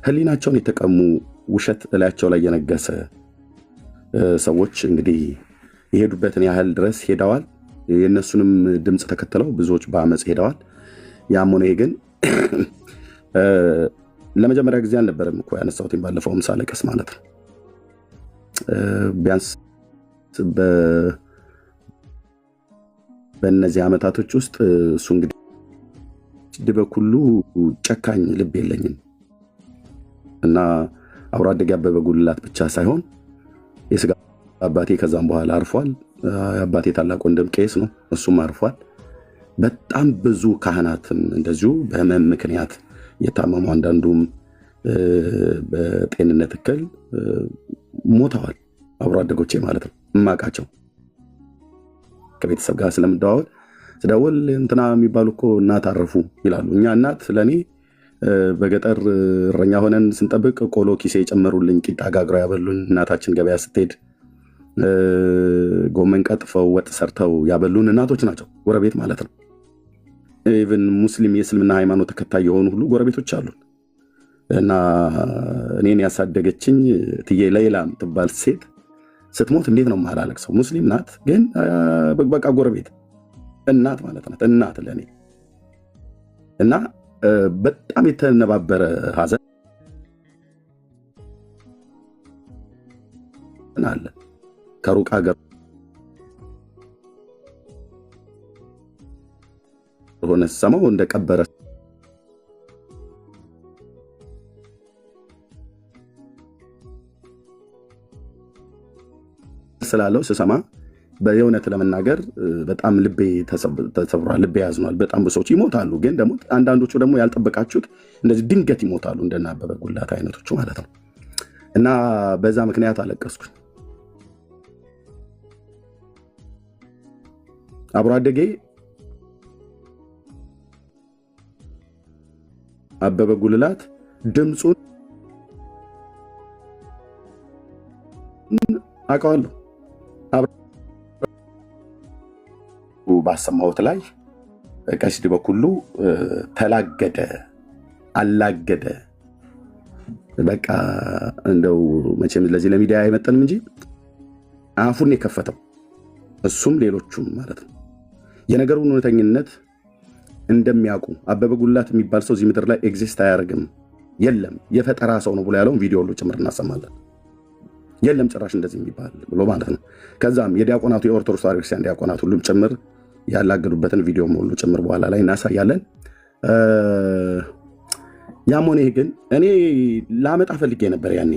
ህሊናቸውን የተቀሙ ውሸት እላቸው ላይ የነገሰ ሰዎች እንግዲህ የሄዱበትን ያህል ድረስ ሄደዋል። የእነሱንም ድምፅ ተከትለው ብዙዎች በአመፅ ሄደዋል። ያም ሆነ ግን ለመጀመሪያ ጊዜ አልነበረም እኮ ያነሳሁትን ባለፈውም ሳለቀስ ማለት ነው። ቢያንስ በእነዚህ ዓመታቶች ውስጥ እሱ እንግዲህ በኩሉ ጨካኝ ልብ የለኝም እና አብሮ አደግ አበበ ጉልላት ብቻ ሳይሆን የስጋ አባቴ ከዛም በኋላ አርፏል። አባቴ ታላቅ ወንድም ቄስ ነው፣ እሱም አርፏል። በጣም ብዙ ካህናትም እንደዚሁ በህመም ምክንያት የታመሙ አንዳንዱም በጤንነት እክል ሞተዋል። አብሮ አደጎቼ ማለት ነው እማቃቸው ከቤተሰብ ጋር ስለምደዋወል ስደውል እንትና የሚባሉ እኮ እናት አረፉ ይላሉ። እኛ እናት ለእኔ በገጠር እረኛ ሆነን ስንጠብቅ ቆሎ ኪሴ የጨመሩልኝ ቂጣ ጋግረው ያበሉን፣ እናታችን ገበያ ስትሄድ ጎመን ቀጥፈው ወጥ ሰርተው ያበሉን እናቶች ናቸው። ጎረቤት ማለት ነው። ኢቭን ሙስሊም የእስልምና ሃይማኖት ተከታይ የሆኑ ሁሉ ጎረቤቶች አሉ። እና እኔን ያሳደገችኝ ትዬ ሌላ የምትባል ሴት ስትሞት እንዴት ነው የማላለቅሰው? ሙስሊም ናት ግን በቃ ጎረቤት እናት ማለት ናት። እናት ለእኔ እና በጣም የተነባበረ ሀዘን አለ። ከሩቅ ሀገር ሆነ ሰማው እንደቀበረ ስላለው ስሰማ በእውነት ለመናገር በጣም ልቤ ተሰብሯል፣ ልቤ ያዝኗል። በጣም ብዙ ሰዎች ይሞታሉ፣ ግን ደግሞ አንዳንዶቹ ደግሞ ያልጠበቃችሁት እንደዚህ ድንገት ይሞታሉ፣ እንደና አበበ ጉልላት አይነቶቹ ማለት ነው። እና በዛ ምክንያት አለቀስኩኝ። አብሮ አደጌ አበበ ጉልላት ድምፁን አውቀዋለሁ። ባሰማሁት ላይ ቀሲስ ዲበኩሉ ተላገደ፣ አላገደ። በቃ እንደው መቼም ለዚህ ለሚዲያ አይመጠንም እንጂ አፉን የከፈተው እሱም ሌሎቹም ማለት ነው የነገሩን እውነተኝነት እንደሚያውቁ። አበበ ጉልላት የሚባል ሰው እዚህ ምድር ላይ ኤግዚስት አያደርግም፣ የለም የፈጠራ ሰው ነው ብሎ ያለውን ቪዲዮ ሁሉ ጭምር እናሰማለን። የለም ጭራሽ እንደዚህ የሚባል ብሎ ማለት ነው። ከዛም የዲያቆናቱ የኦርቶዶክስ ተዋሕዶ ክርስቲያን ዲያቆናት ሁሉም ጭምር ያላገዱበትን ቪዲዮ ሁሉ ጭምር በኋላ ላይ እናሳያለን። ያም ሆነ ግን እኔ ላመጣ ፈልጌ ነበር፣ ያኔ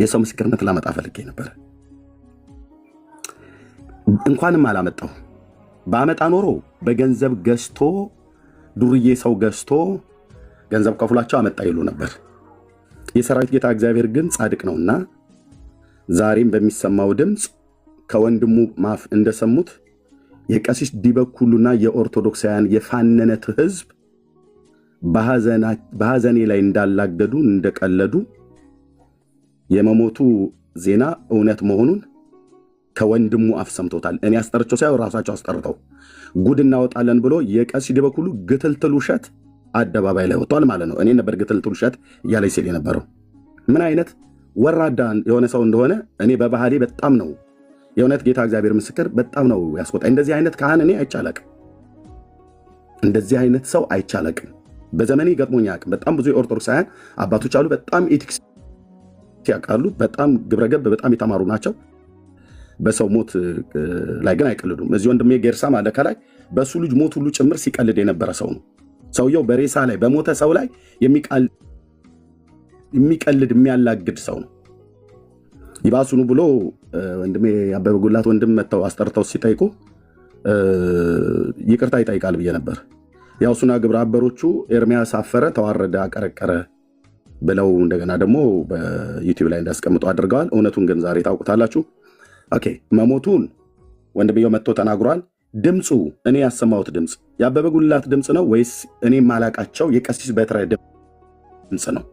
የሰው ምስክርነት ላመጣ ፈልጌ ነበር። እንኳንም አላመጣው። በአመጣ ኖሮ በገንዘብ ገዝቶ ዱርዬ ሰው ገዝቶ ገንዘብ ከፍሏቸው አመጣ ይሉ ነበር። የሰራዊት ጌታ እግዚአብሔር ግን ጻድቅ ነውና ዛሬም በሚሰማው ድምፅ ከወንድሙ ማፍ እንደሰሙት የቀሲስ ዲበኩሉና የኦርቶዶክሳውያን የፋነነት ህዝብ በሐዘኔ ላይ እንዳላገዱ እንደቀለዱ የመሞቱ ዜና እውነት መሆኑን ከወንድሙ አፍ ሰምቶታል። እኔ አስጠርቸው ሳይሆን ራሳቸው አስጠርተው ጉድ እናወጣለን ብሎ የቀሲስ ዲበኩሉ ግትልትል ውሸት አደባባይ ላይ ወጥቷል ማለት ነው። እኔ ነበር ግትልትል ውሸት እያለኝ ሲል የነበረው። ምን አይነት ወራዳ የሆነ ሰው እንደሆነ እኔ በባህሪ በጣም ነው የእውነት ጌታ እግዚአብሔር ምስክር በጣም ነው ያስቆጣ። እንደዚህ አይነት ካህን እኔ አይቻለቅም፣ እንደዚህ አይነት ሰው አይቻለቅም። በዘመኔ ገጥሞኝ አያውቅም። በጣም ብዙ የኦርቶዶክሳውያን አባቶች አሉ፣ በጣም ኤቲክስ ያውቃሉ፣ በጣም ግብረገብ በጣም የተማሩ ናቸው። በሰው ሞት ላይ ግን አይቀልዱም። እዚህ ወንድሜ ጌርሳም አለ ከላይ በሱ ልጅ ሞት ሁሉ ጭምር ሲቀልድ የነበረ ሰው ነው። ሰውየው በሬሳ ላይ በሞተ ሰው ላይ የሚቀልድ የሚያላግድ ሰው ነው። ይባሱኑ ብሎ ወንድሜ አበበ ጉልላት ወንድም መተው አስጠርተው ሲጠይቁ ይቅርታ ይጠይቃል ብዬ ነበር። ያው እሱና ግብረ አበሮቹ ኤርሚያስ አፈረ፣ ተዋረደ፣ አቀረቀረ ብለው እንደገና ደግሞ በዩቲዩብ ላይ እንዳስቀምጡ አድርገዋል። እውነቱን ግን ዛሬ ታውቁታላችሁ። ኦኬ፣ መሞቱን ወንድምየው መጥቶ ተናግሯል። ድምፁ እኔ ያሰማሁት ድምፅ የአበበ ጉልላት ድምፅ ነው ወይስ እኔ ማላቃቸው የቀሲስ በትረ ድምፅ ነው?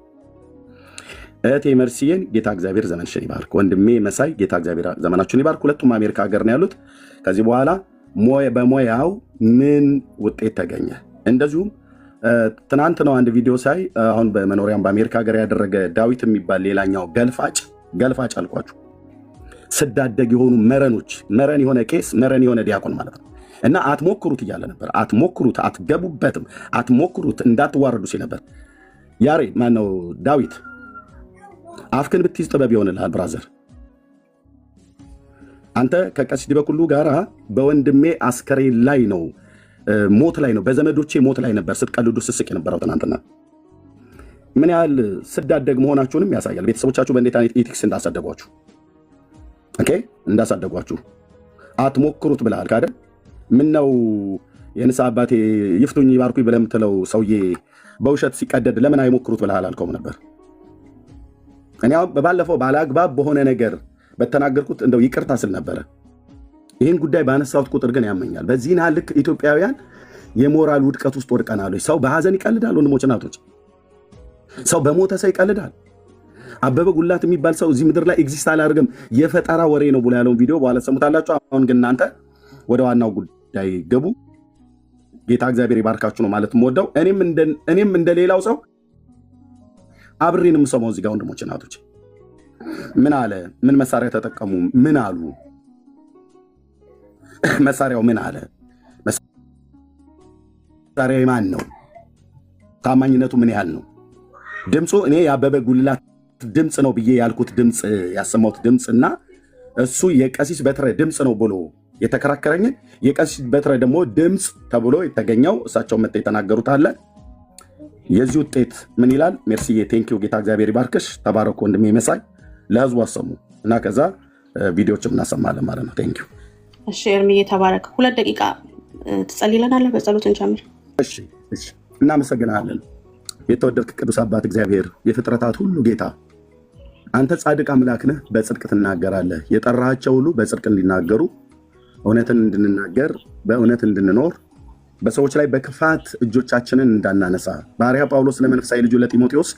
እህቴ መርሲዬን ጌታ እግዚአብሔር ዘመንሽን ይባርክ። ወንድሜ መሳይ ጌታ እግዚአብሔር ዘመናችሁን ይባርክ። ሁለቱም አሜሪካ ሀገር ነው ያሉት። ከዚህ በኋላ በሞያው ምን ውጤት ተገኘ? እንደዚሁም ትናንት ነው አንድ ቪዲዮ ሳይ አሁን በመኖሪያም በአሜሪካ ሀገር ያደረገ ዳዊት የሚባል ሌላኛው ገልፋጭ አልኳችሁ ስዳደግ የሆኑ መረኖች መረን የሆነ ቄስ መረን የሆነ ዲያቆን ማለት ነው እና አትሞክሩት እያለ ነበር። አትሞክሩት፣ አትገቡበትም፣ አትሞክሩት እንዳትዋረዱ ሲል ነበር። ያሬ ማነው ዳዊት አፍክን ብትይዝ ጥበብ ይሆንልሃል ብራዘር። አንተ ከቀሲስ ዲበኩሉ ጋር በወንድሜ አስከሬን ላይ ነው ሞት ላይ ነው በዘመዶቼ ሞት ላይ ነበር ስትቀልዱ ስስቅ የነበረው ትናንትና። ምን ያህል ስዳደግ መሆናችሁንም ያሳያል። ቤተሰቦቻችሁ በእንዴት አይነት ኢቲክስ እንዳሳደጓችሁ ኦኬ እንዳሳደጓችሁ አትሞክሩት ብለሃል ካደ ምን ነው የንሳ አባቴ ይፍቱኝ ይባርኩኝ ብለህ የምትለው ሰውዬ በውሸት ሲቀደድ ለምን አይሞክሩት ብለሃል አልከውም ነበር። እኔ ባለፈው ባላግባብ በሆነ ነገር በተናገርኩት እንደው ይቅርታ ስል ነበረ። ይህን ጉዳይ ባነሳሁት ቁጥር ግን ያመኛል። በዚህና ልክ ኢትዮጵያውያን የሞራል ውድቀት ውስጥ ወድቀናል። ሰው በሐዘን ይቀልዳል። ወንድሞች እናቶች፣ ሰው በሞተ ሰው ይቀልዳል። አበበ ጉላት የሚባል ሰው እዚህ ምድር ላይ ኤግዚስት አላደርግም የፈጠራ ወሬ ነው ብሎ ያለውን ቪዲዮ በኋላ ሰሙታላችሁ። አሁን ግን እናንተ ወደ ዋናው ጉዳይ ገቡ። ጌታ እግዚአብሔር ይባርካችሁ ነው ማለት የምወደው። እኔም እንደሌላው ሰው አብሬን የምሰማው እዚህ ጋር ወንድሞች እናቶች ምን አለ፣ ምን መሳሪያ ተጠቀሙ፣ ምን አሉ፣ መሳሪያው ምን አለ፣ መሳሪያው ማን ነው፣ ታማኝነቱ ምን ያህል ነው፣ ድምፁ እኔ የአበበ ጉልላት ድምፅ ነው ብዬ ያልኩት ድምፅ ያሰማሁት ድምፅ እና እሱ የቀሲስ በትረ ድምፅ ነው ብሎ የተከራከረኝ የቀሲስ በትረ ደግሞ ድምፅ ተብሎ የተገኘው እሳቸው መጥተው የተናገሩት አለ። የዚህ ውጤት ምን ይላል? ሜርሲዬ ቴንኪው፣ ጌታ እግዚአብሔር ይባርክሽ፣ ተባረኩ ወንድሜ መሳይ። ለህዝቡ አሰሙ እና ከዛ ቪዲዮዎችም እናሰማለን ማለት ነው። ቴንኪው። እሺ ኤርሚዬ ተባረክ። 2 ደቂቃ ትጸልይልናለህ? በጸሎት እንጀምር። እሺ እናመሰግናለን። የተወደድክ ቅዱስ አባት እግዚአብሔር የፍጥረታት ሁሉ ጌታ አንተ ጻድቅ አምላክ ነህ፣ በጽድቅ ትናገራለህ። የጠራሃቸው ሁሉ በጽድቅ እንዲናገሩ እውነትን እንድንናገር በእውነት እንድንኖር በሰዎች ላይ በክፋት እጆቻችንን እንዳናነሳ ባሪያ ጳውሎስ ለመንፈሳዊ ልጁ ለጢሞቴዎስ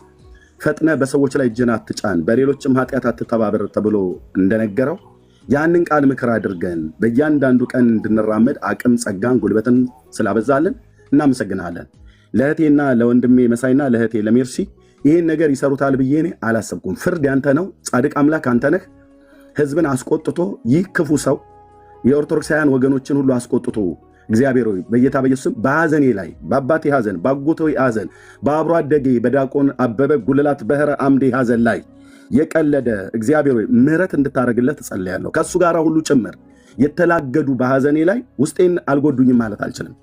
ፈጥነ በሰዎች ላይ እጅን አትጫን በሌሎችም ኃጢአት አትተባበር ተብሎ እንደነገረው ያንን ቃል ምክር አድርገን በእያንዳንዱ ቀን እንድንራመድ አቅም፣ ጸጋን፣ ጉልበትን ስላበዛልን እናመሰግናለን። ለእህቴና ለወንድሜ መሳይና ለእህቴ ለሜርሲ ይህን ነገር ይሰሩታል ብዬ እኔ አላሰብኩም። ፍርድ ያንተ ነው። ጻድቅ አምላክ አንተ ነህ። ህዝብን አስቆጥቶ ይህ ክፉ ሰው የኦርቶዶክሳውያን ወገኖችን ሁሉ አስቆጥቶ እግዚአብሔር ሆይ በጌታ በኢየሱስ በሐዘኔ ላይ በአባቴ ሐዘን በአጎቴ ሐዘን በአብሮ አደጌ በዲያቆን አበበ ጉልላት በህረ አምዴ ሐዘን ላይ የቀለደ እግዚአብሔር ሆይ ምሕረት እንድታደርግለት ጸልያለሁ። ከሱ ጋር ሁሉ ጭምር የተላገዱ በሐዘኔ ላይ ውስጤን አልጎዱኝም ማለት አልችልም።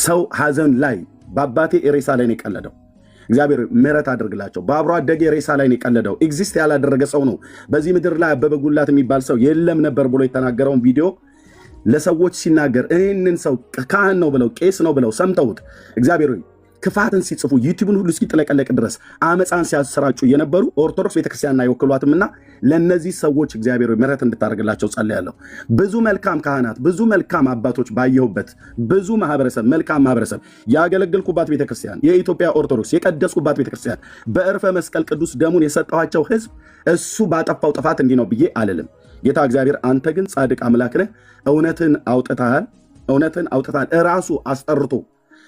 ሰው ሐዘን ላይ በአባቴ ሬሳ ላይ ነው የቀለደው። እግዚአብሔር ምሕረት አድርግላቸው። በአብሮ አደጌ ሬሳ ላይ ነው የቀለደው። ኤግዚስት ያላደረገ ሰው ነው። በዚህ ምድር ላይ አበበ ጉላት የሚባል ሰው የለም ነበር ብሎ የተናገረውን ቪዲዮ ለሰዎች ሲናገር ይህንን ሰው ካህን ነው ብለው ቄስ ነው ብለው ሰምተውት እግዚአብሔር ክፋትን ሲጽፉ ዩቲዩብን ሁሉ እስኪጥለቀለቅ ድረስ አመፃን ሲያሰራጩ የነበሩ ኦርቶዶክስ ቤተክርስቲያንን አይወክሏትምና ለነዚህ ሰዎች እግዚአብሔር ምሕረት እንድታደርግላቸው ጸልያለሁ። ብዙ መልካም ካህናት፣ ብዙ መልካም አባቶች ባየሁበት ብዙ ማህበረሰብ፣ መልካም ማህበረሰብ ያገለገልኩባት ቤተክርስቲያን የኢትዮጵያ ኦርቶዶክስ የቀደስኩባት ቤተክርስቲያን በእርፈ መስቀል ቅዱስ ደሙን የሰጠኋቸው ህዝብ እሱ ባጠፋው ጥፋት እንዲህ ነው ብዬ አልልም። ጌታ እግዚአብሔር አንተ ግን ጻድቅ አምላክ ነህ። እውነትን አውጥተሃል። እራሱ አስጠርቶ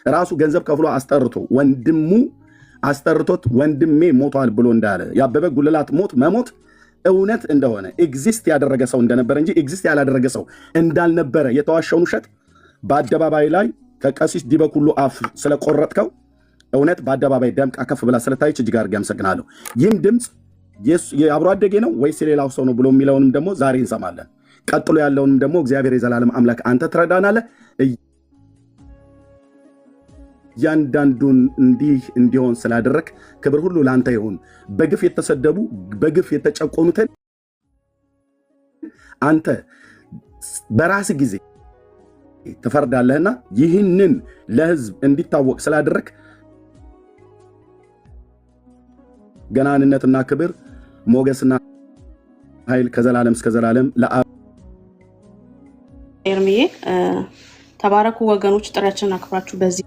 ራሱ ገንዘብ ከፍሎ አስጠርቶ ወንድሙ አስጠርቶት ወንድሜ ሞቷል ብሎ እንዳለ ያበበ ጉልላት መሞት እውነት እንደሆነ ኤግዚስት ያደረገ ሰው እንደነበረ እንጂ ኤግዚስት ያላደረገ ሰው እንዳልነበረ የተዋሸውን ውሸት በአደባባይ ላይ ከቀሲስ ዲበኩሉ አፍ ስለቆረጥከው እውነት በአደባባይ ደምቃ ከፍ ብላ ስለታየች እጅግ አድርጌ አመሰግናለሁ። ይህም ድምፅ የአብሮ አደጌ ነው ወይስ የሌላው ሰው ነው ብሎ የሚለውንም ደግሞ ዛሬ እንሰማለን። ቀጥሎ ያለውንም ደግሞ እግዚአብሔር የዘላለም አምላክ አንተ ትረዳናለህ። እያንዳንዱን እንዲህ እንዲሆን ስላደረግ ክብር ሁሉ ለአንተ ይሁን። በግፍ የተሰደቡ በግፍ የተጨቆኑትን አንተ በራስ ጊዜ ትፈርዳለህና ይህንን ለህዝብ እንዲታወቅ ስላደረግ ገናንነትና ክብር ሞገስና ኃይል ከዘላለም እስከ ዘላለም ኤርሚዬ ተባረኩ ወገኖች። ጥሪያችንን አክብራችሁ በዚህ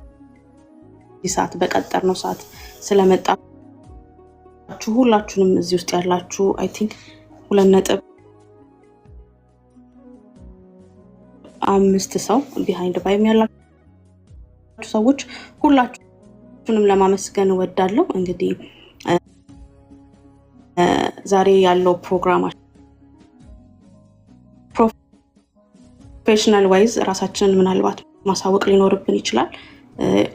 ሰዓት በቀጠርነው ሰዓት ስለመጣችሁ ሁላችሁንም እዚህ ውስጥ ያላችሁ አይ ቲንክ 2.5 ሰው ቢሃይንድ ባይም ያላችሁ ሰዎች ሁላችሁ ሁላችሁንም ለማመስገን እወዳለሁ። እንግዲህ ዛሬ ያለው ፕሮግራማችን ፕሮፌሽናል ዋይዝ ራሳችንን ምናልባት ማሳወቅ ሊኖርብን ይችላል፣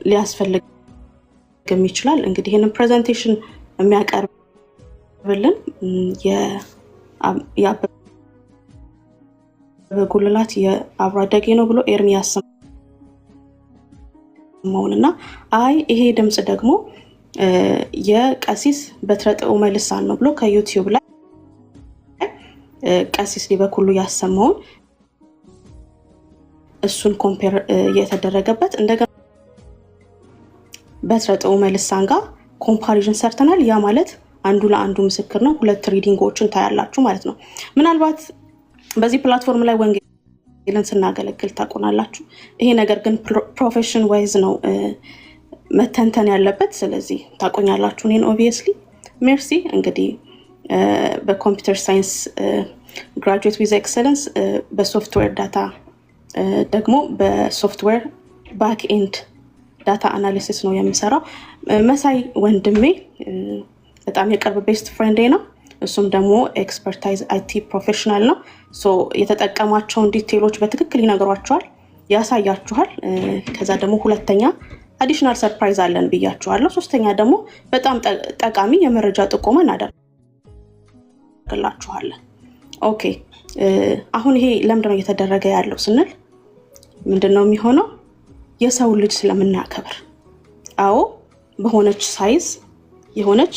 ሊያስፈልግም ይችላል። እንግዲህ ይህንን ፕሬዘንቴሽን የሚያቀርብልን የአበበ ጉልላት የአብሮ አደጌ ነው ብሎ ኤርሚያስ መሆንና ይሄ ድምጽ ደግሞ የቀሲስ በትረጥዑመ ልሳን ነው ብሎ ከዩቲዩብ ላይ ቀሲስ ሊበኩሉ ያሰማውን እሱን ኮምፔር የተደረገበት እንደገና በትረጥዑመ ልሳን ጋር ኮምፓሪዥን ሰርተናል። ያ ማለት አንዱ ለአንዱ ምስክር ነው። ሁለት ሪዲንጎችን ታያላችሁ ማለት ነው። ምናልባት በዚህ ፕላትፎርም ላይ ወንጌልን ስናገለግል ታቆናላችሁ። ይሄ ነገር ግን ፕሮፌሽን ዋይዝ ነው መተንተን ያለበት። ስለዚህ ታቆኛላችሁ እኔን ኦብቪየስሊ። ሜርሲ እንግዲህ በኮምፒውተር ሳይንስ ግራጁዌት ዊዝ ኤክሰለንስ በሶፍትዌር ዳታ ደግሞ በሶፍትዌር ባክ ኤንድ ዳታ አናሊሲስ ነው የሚሰራው። መሳይ ወንድሜ በጣም የቅርብ ቤስት ፍሬንዴ ነው። እሱም ደግሞ ኤክስፐርታይዝ አይቲ ፕሮፌሽናል ነው። የተጠቀማቸውን ዲቴሎች በትክክል ይነግሯቸዋል፣ ያሳያችኋል። ከዛ ደግሞ ሁለተኛ አዲሽናል ሰርፕራይዝ አለን ብያችኋለሁ። ሶስተኛ ደግሞ በጣም ጠቃሚ የመረጃ ጥቆማ እናደርግላችኋለን። ኦኬ አሁን ይሄ ለምንድነው እየተደረገ ያለው ስንል ምንድነው የሚሆነው? የሰው ልጅ ስለምናከብር። በሆነች ሳይዝ የሆነች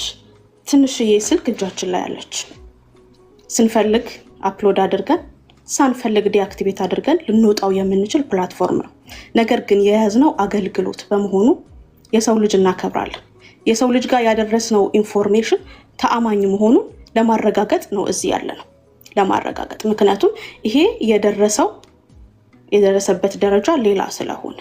ትንሽዬ ስልክ እጃችን ላይ አለች። ስንፈልግ አፕሎድ አድርገን ሳንፈልግ ዲአክቲቬት አድርገን ልንወጣው የምንችል ፕላትፎርም ነው። ነገር ግን የያዝነው አገልግሎት በመሆኑ የሰው ልጅ እናከብራለን። የሰው ልጅ ጋር ያደረስነው ኢንፎርሜሽን ተአማኝ መሆኑን ለማረጋገጥ ነው እዚህ ያለ ነው፣ ለማረጋገጥ። ምክንያቱም ይሄ የደረሰበት ደረጃ ሌላ ስለሆነ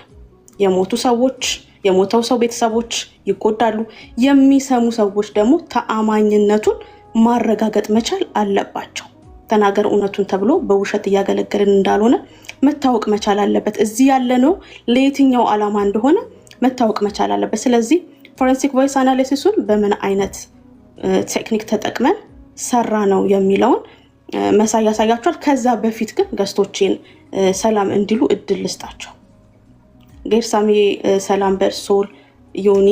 የሞተው ሰው ቤተሰቦች ይጎዳሉ። የሚሰሙ ሰዎች ደግሞ ተአማኝነቱን ማረጋገጥ መቻል አለባቸው። ተናገር እውነቱን ተብሎ በውሸት እያገለገልን እንዳልሆነ መታወቅ መቻል አለበት። እዚህ ያለነው ለየትኛው ዓላማ እንደሆነ መታወቅ መቻል አለበት። ስለዚህ ፎረንሲክ ቮይስ አናሊሲሱን በምን አይነት ቴክኒክ ተጠቅመን ሰራ ነው የሚለውን መሳይ ያሳያችኋል። ከዛ በፊት ግን ገስቶቼን ሰላም እንዲሉ እድል ልስጣቸው። ጌርሳሜ ሰላም በርሶል፣ ዮኒ፣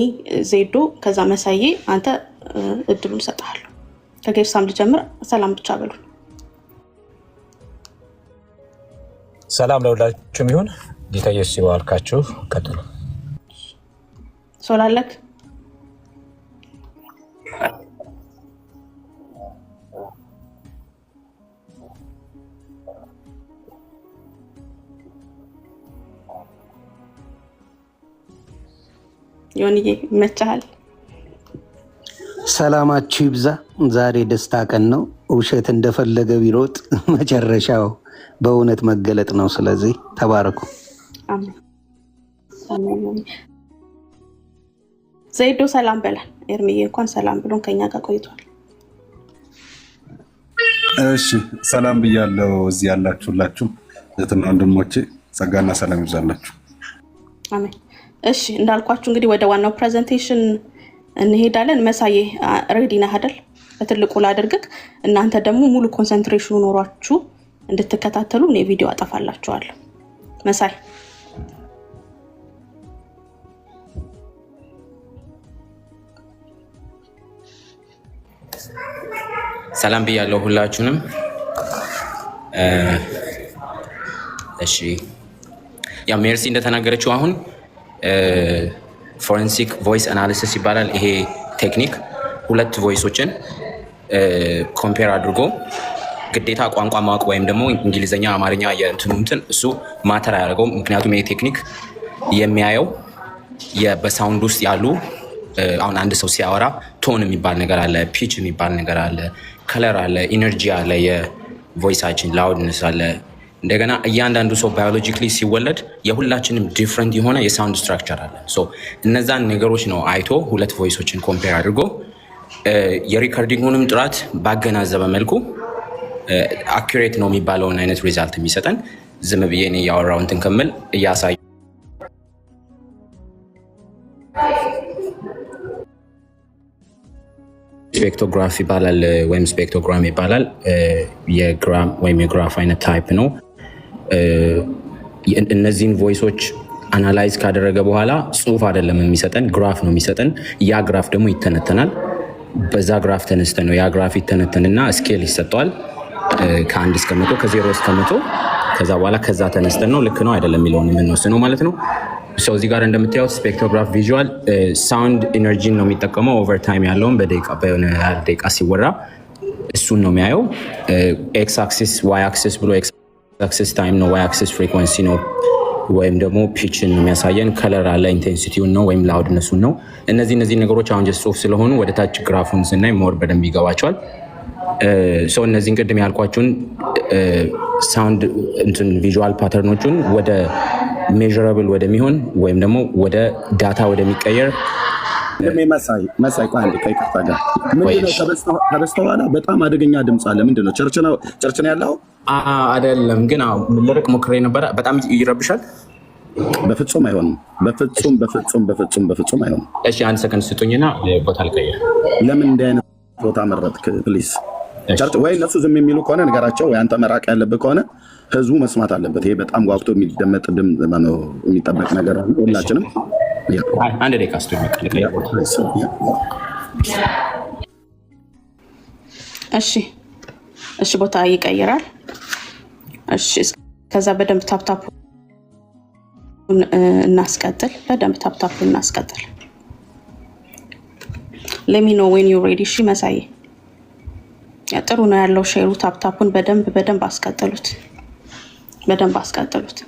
ዜዶ፣ ከዛ መሳዬ አንተ እድሉን ሰጣለሁ። ከጌርሳም ልጀምር። ሰላም ብቻ በሉ። ሰላም ለሁላችሁም ይሁን። ጌታ ኢየሱስ ይባርካችሁ። ቀጥሉ። ሶላለክ ዮኒዬ ይመቻል። ሰላማችሁ ይብዛ። ዛሬ ደስታ ቀን ነው። ውሸት እንደፈለገ ቢሮጥ መጨረሻው በእውነት መገለጥ ነው። ስለዚህ ተባረኩ። ዘይዶ ሰላም በለን። ኤርሚዬ እንኳን ሰላም ብሎን ከኛ ጋር ቆይቷል። እሺ ሰላም ብያለሁ። እዚህ ያላችሁላችሁ እህትና ወንድሞቼ ጸጋና ሰላም ይብዛላችሁ። አሜን። እሺ እንዳልኳችሁ እንግዲህ ወደ ዋናው ፕሬዘንቴሽን እንሄዳለን። መሳዬ ሬዲ ነህ አይደል? በትልቁ ላድርግክ። እናንተ ደግሞ ሙሉ ኮንሰንትሬሽኑ ኖሯችሁ እንድትከታተሉ እኔ ቪዲዮ አጠፋላችኋለሁ። መሳይ ሰላም ብያለሁ ሁላችሁንም። እሺ ያው ሜርሲ እንደተናገረችው አሁን ፎረንሲክ ቮይስ አናሊሲስ ይባላል። ይሄ ቴክኒክ ሁለት ቮይሶችን ኮምፔር አድርጎ ግዴታ ቋንቋ ማወቅ ወይም ደግሞ እንግሊዝኛ፣ አማርኛ የእንትን እሱ ማተር አያደርገውም። ምክንያቱም ይሄ ቴክኒክ የሚያየው በሳውንድ ውስጥ ያሉ አሁን አንድ ሰው ሲያወራ ቶን የሚባል ነገር አለ፣ ፒች የሚባል ነገር አለ፣ ከለር አለ፣ ኢነርጂ አለ፣ የቮይሳችን ላውድነስ አለ። እንደገና እያንዳንዱ ሰው ባዮሎጂካሊ ሲወለድ የሁላችንም ዲፍረንት የሆነ የሳውንድ ስትራክቸር አለ። እነዛን ነገሮች ነው አይቶ ሁለት ቮይሶችን ኮምፔር አድርጎ የሪከርዲንጉንም ጥራት ባገናዘበ መልኩ አኩሬት ነው የሚባለውን አይነት ሪዛልት የሚሰጠን። ዝም ብዬ እኔ ያወራው እንትን ከምል እያሳዩ ስፔክትሮግራፍ ይባላል ወይም ስፔክትሮግራም ይባላል። የግራም ወይም የግራፍ አይነት ታይፕ ነው። እነዚህን ቮይሶች አናላይዝ ካደረገ በኋላ ጽሁፍ አይደለም የሚሰጠን፣ ግራፍ ነው የሚሰጠን። ያ ግራፍ ደግሞ ይተነተናል። በዛ ግራፍ ተነስተ ነው ያ ግራፍ ይተነተንና ስኬል ይሰጠዋል ከ1 እስከ 100 ከ0 እስከ 100። ከዛ በኋላ ከዛ ተነስተን ነው ልክ ነው አይደለም የሚለውን የምንወስነው ማለት ነው። ሰው እዚህ ጋር እንደምታዩት ስፔክትሮግራፍ ቪዥዋል ሳውንድ ኢነርጂን ነው የሚጠቀመው። ኦቨር ታይም ያለውን በደቂቃ ሲወራ እሱን ነው የሚያየው። ኤክስ አክሲስ ዋይ አክሲስ ብሎ ኤክስ አክሲስ ታይም ነው፣ ዋይ አክሲስ ፍሪኩዌንሲ ነው ወይም ደግሞ ፒችን ነው የሚያሳየን። ከለር አለ፣ ኢንቴንሲቲውን ነው ወይም ላውድነሱን ነው። እነዚህ ነገሮች አሁን ጀስት ጽሁፍ ስለሆኑ ወደ ታች ግራፉን ስናይ ሞር በደንብ ይገባቸዋል። ሰው እነዚህን ቅድም ያልኳችሁን ሳውንድ ቪዥዋል ፓተርኖቹን ወደ ሜዥረብል ወደሚሆን ወይም ደግሞ ወደ ዳታ ወደሚቀየር መሳይ ቆይ አንዴ ከይቅርታ ጋር ምንድነው ከበስተኋላ በጣም አደገኛ ድምፅ አለ። ምንድነው? ቸርች ነው ያለው አይደለም? ግን ልርቅ ሞክሬ ነበረ። በጣም ይረብሻል። በፍጹም አይሆንም። በፍጹም አይሆንም። እሺ አንድ ሰከንድ ስጡኝና ቦታ ልቀይር። ለምን እንዲህ አይነት ቦታ መረጥክ? ፕሊዝ ቸርች ወይ እነሱ ዝም የሚሉ ከሆነ ነገራቸው፣ ወይ አንተ መራቅ ያለብህ ከሆነ ህዝቡ መስማት አለበት። ይሄ በጣም ጓጉቶ የሚደመጥ ድምፅ ነው፣ የሚጠበቅ ነገር ነው። ሁላችንም አንድ ደቂቃ ስጡኝ። እሺ ቦታ ይቀይራል። እሺ ከዛ በደንብ ታፕታፕ እናስቀጥል። let me know when you ready። እሺ መሳይ ጥሩ ነው ያለው ሼሩ። ታፕታፑን በደንብ አስቀጥሉት።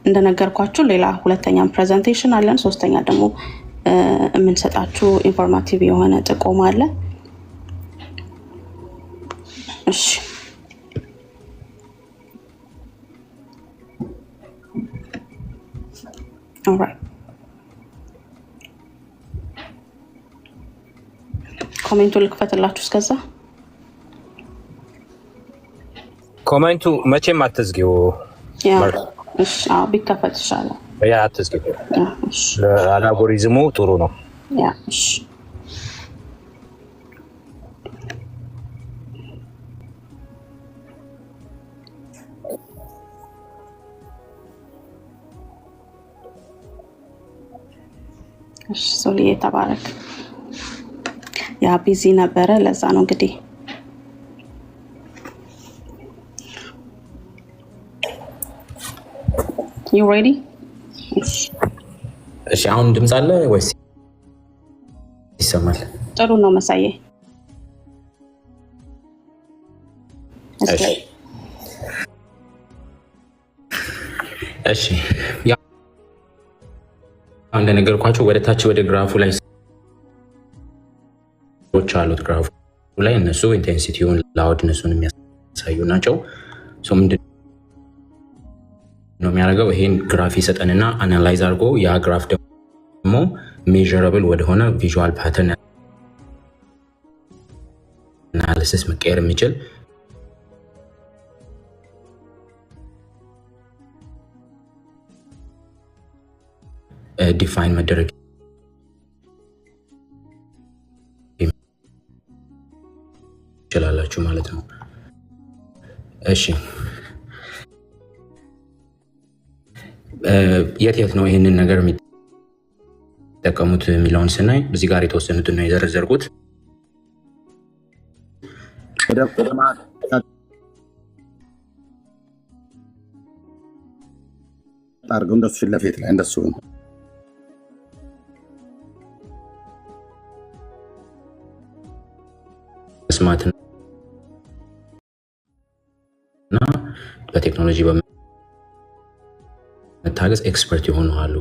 እንደነገርኳችሁ ሌላ ሁለተኛም ፕሬዘንቴሽን አለን። ሶስተኛ ደግሞ የምንሰጣችሁ ኢንፎርማቲቭ የሆነ ጥቆማ አለ። እሺ ኦልራይት ኮሜንቱ ልክፈትላችሁ። እስከዛ ኮሜንቱ መቼም አትዝጊው። እሺ ቢከፈት ይሻላል። ያ አትዝጊው። አልጎሪዝሙ ጥሩ ነው። እሺ ሶሊ ተባረክ። ያ ቢዚ ነበረ፣ ለዛ ነው እንግዲህ። you ready? እሺ አሁን ድምጽ አለ ወይስ ይሰማል? ጥሩ ነው መሳዬ። እሺ ያ እንደነገርኳችሁ ወደ ታች ወደ ግራፉ ላይ አሉት። ግራፉ ላይ እነሱ ኢንቴንሲቲውን ላውድነሱን የሚያሳዩ ናቸው። ምንድን ነው የሚያደርገው? ይሄን ግራፍ ይሰጠንና አናላይዝ አድርጎ ያ ግራፍ ደግሞ ሜዥረብል ወደሆነ ቪዥዋል ፓተርን አናሊሲስ መቀየር የሚችል ዲፋይን መደረግ ይችላላችሁ ማለት ነው። እሺ የት ነው ይህንን ነገር የሚጠቀሙት የሚለውን ስናይ እዚህ ጋር የተወሰኑትን ነው የዘረዘርኩት። አድርገው እንደሱ ፊት ለፊት ላይ እንደሱ መስማት እና በቴክኖሎጂ በመታገዝ ኤክስፐርት የሆኑ አሉ።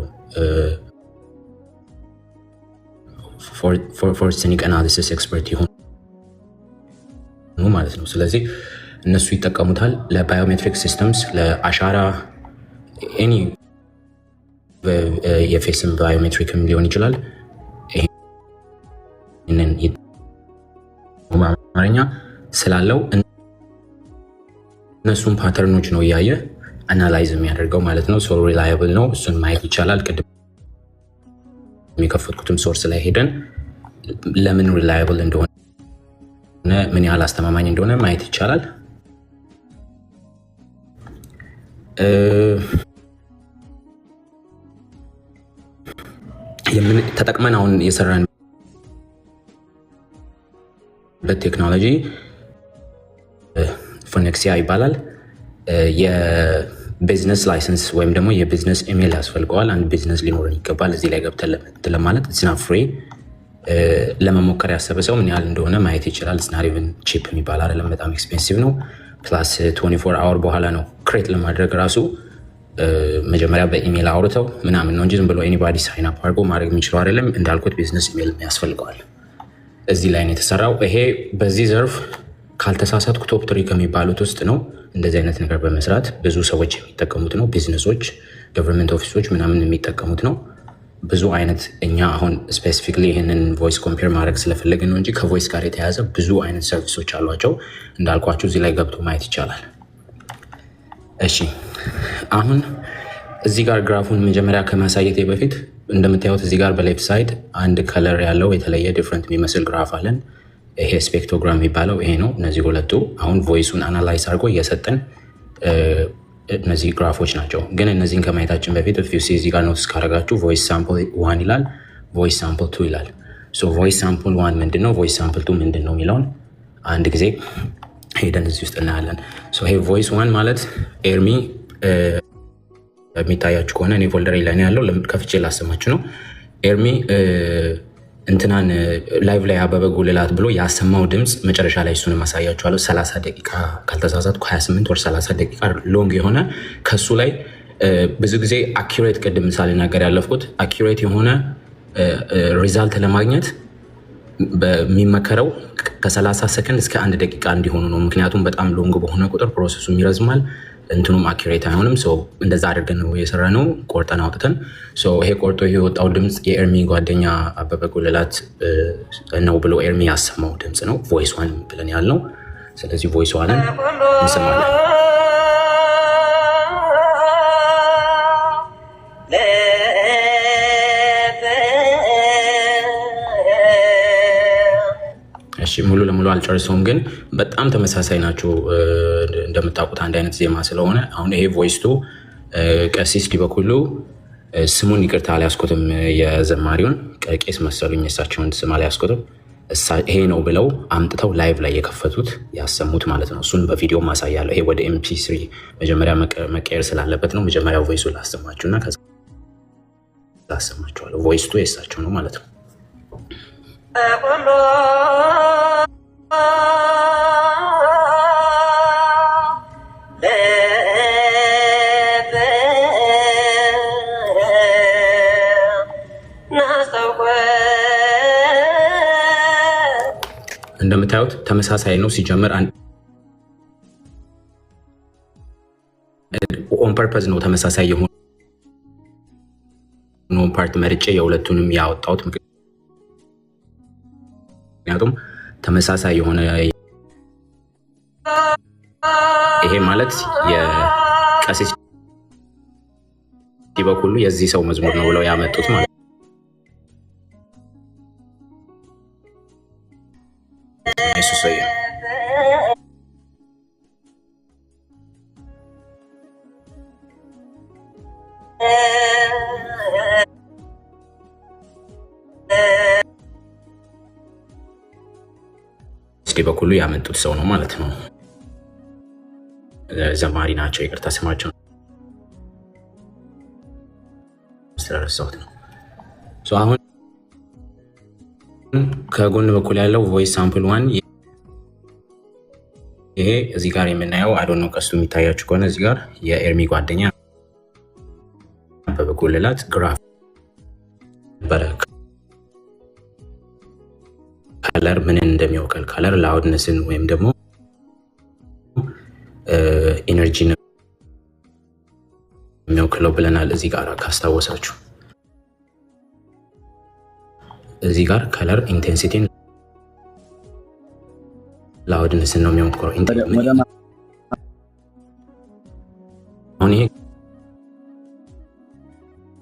ፎርሲኒክ አናሊሲስ ኤክስፐርት የሆኑ ማለት ነው። ስለዚህ እነሱ ይጠቀሙታል ለባዮሜትሪክ ሲስተምስ፣ ለአሻራ ኤኒ የፌስም ባዮሜትሪክም ሊሆን ይችላል። ይህንን አማርኛ ስላለው እነሱን ፓተርኖች ነው እያየ አናላይዝ የሚያደርገው ማለት ነው። ሶ ሪላያብል ነው፣ እሱን ማየት ይቻላል። ቅድም የሚከፈትኩትም ሶርስ ላይ ሄደን ለምን ሪላያብል እንደሆነ ምን ያህል አስተማማኝ እንደሆነ ማየት ይቻላል። ተጠቅመን አሁን የሰራንበት ቴክኖሎጂ ፎኔክሲያ ይባላል። የቢዝነስ ላይሰንስ ወይም ደግሞ የቢዝነስ ኢሜል ያስፈልገዋል። አንድ ቢዝነስ ሊኖረን ይገባል። እዚህ ላይ ገብተን ለማለት ስና ፍሬ ለመሞከር ያሰበ ሰው ምን ያህል እንደሆነ ማየት ይችላል። ስናሪቭን ቺፕ የሚባል አይደለም፣ በጣም ኤክስፔንሲቭ ነው። ፕላስ 24 አወር በኋላ ነው ክሬት ለማድረግ ራሱ መጀመሪያ በኢሜል አውርተው ምናምን ነው እንጂ ዝም ብሎ ኤኒባዲ ሳይን አፕ አድርጎ ማድረግ የሚችለው አይደለም። እንዳልኩት ቢዝነስ ኢሜል ያስፈልገዋል። እዚህ ላይ ነው የተሰራው። ይሄ በዚህ ዘርፍ ካልተሳሳትኩ ቶፕ 3 ከሚባሉት ውስጥ ነው። እንደዚህ አይነት ነገር በመስራት ብዙ ሰዎች የሚጠቀሙት ነው። ቢዝነሶች፣ ገቨርንመንት ኦፊሶች ምናምን የሚጠቀሙት ነው። ብዙ አይነት እኛ አሁን ስፔሲፊክሊ ይህንን ቮይስ ኮምፔር ማድረግ ስለፈለግን ነው እንጂ ከቮይስ ጋር የተያያዘ ብዙ አይነት ሰርቪሶች አሏቸው። እንዳልኳቸው እዚህ ላይ ገብቶ ማየት ይቻላል። እሺ አሁን እዚህ ጋር ግራፉን መጀመሪያ ከማሳየቴ በፊት እንደምታዩት እዚህ ጋር በሌፍት ሳይድ አንድ ከለር ያለው የተለየ ዲፍረንት የሚመስል ግራፍ አለን። ይሄ ስፔክትሮግራም የሚባለው ይሄ ነው። እነዚህ ሁለቱ አሁን ቮይሱን አናላይዝ አድርጎ እየሰጠን እነዚህ ግራፎች ናቸው። ግን እነዚህን ከማየታችን በፊት እዚህ ጋር ኖትስ ካደረጋችሁ ቮይስ ሳምፕል 1 ይላል፣ ቮይስ ሳምፕል 2 ይላል። ቮይስ ሳምፕል 1 ምንድን ነው፣ ቮይስ ሳምፕል 2 ምንድን ነው የሚለውን አንድ ጊዜ ሄደን እዚህ ውስጥ እናያለን። ይሄ ቮይስ 1 ማለት ኤርሚ የሚታያችሁ ከሆነ እኔ ፎልደር ላይ ያለው ከፍቼ ላሰማችሁ ነው። ኤርሚ እንትናን ላይቭ ላይ አበበ ጉልላት ብሎ ያሰማው ድምፅ መጨረሻ ላይ እሱን ማሳያችኋለሁ። 30 ደቂቃ ካልተሳሳትኩ 28 ወር 30 ደቂቃ ሎንግ የሆነ ከሱ ላይ ብዙ ጊዜ አኪሬት ቅድም ምሳሌ ነገር ያለፍኩት አኪሬት የሆነ ሪዛልት ለማግኘት በሚመከረው ከ30 ሰከንድ እስከ 1 ደቂቃ እንዲሆኑ ነው። ምክንያቱም በጣም ሎንግ በሆነ ቁጥር ፕሮሰሱም ይረዝማል፣ እንትኑም አኪሬት አይሆንም። እንደዛ አድርገን ነው የሰራ ነው፣ ቆርጠን አውጥተን። ይሄ ቆርጦ የወጣው ድምፅ የኤርሚ ጓደኛ አበበ ጉልላት ነው ብሎ ኤርሚ ያሰማው ድምፅ ነው፣ ቮይስ ዋን ብለን ያልነው። ስለዚህ ቮይስ ዋንን እንሰማለን። ሙሉ ለሙሉ አልጨርሰውም፣ ግን በጣም ተመሳሳይ ናቸው። እንደምታውቁት አንድ አይነት ዜማ ስለሆነ አሁን ይሄ ቮይስቱ ቀሲስ ዲበኩሉ ስሙን ይቅርታ አልያዝኩትም፣ የዘማሪውን ቄስ መሰሉኝ፣ የእሳቸውን ስም አልያዝኩትም። ይሄ ነው ብለው አምጥተው ላይቭ ላይ የከፈቱት ያሰሙት ማለት ነው። እሱን በቪዲዮ ማሳያለሁ። ይሄ ወደ MP3 መጀመሪያ መቀየር ስላለበት ነው። መጀመሪያ ቮይሱ ላሰማችሁና ከዛ ላሰማችኋለሁ። ቮይስቱ የእሳቸው ነው ማለት ነው። እንደምታዩት ተመሳሳይ ነው። ሲጀምር ኦን ፐርፐዝ ነው ተመሳሳይ የሆነው ፓርት መርጬ የሁለቱንም ያወጣሁት፣ ምክንያቱም ተመሳሳይ የሆነ ይሄ ማለት የቀሲስ ዲበኩሉ የዚህ ሰው መዝሙር ነው ብለው ያመጡት ማለት ነው። በኩሉ ያመጡት ሰው ነው ማለት ነው። ዘማሪ ናቸው። ይቅርታ ስማቸው ስለረሳሁት ነው። አሁን ከጎን በኩል ያለው ቮይስ ሳምፕል 1 ይሄ እዚህ ጋር የምናየው አዶን ነው። ቀስቱ የሚታያችሁ ከሆነ እዚህ ጋር የኤርሚ ጓደኛ አበበ ጉልላት ግራፍ በረክ ከለር ምንን እንደሚወከል ከለር ላውድነስን ወይም ደግሞ ኢነርጂ ነው የሚወክለው ብለናል። እዚህ ጋር ካስታወሳችሁ እዚህ ጋር ከለር ኢንቴንሲቲን ላውድነስን ነው የሚወክለው። አሁን ይሄ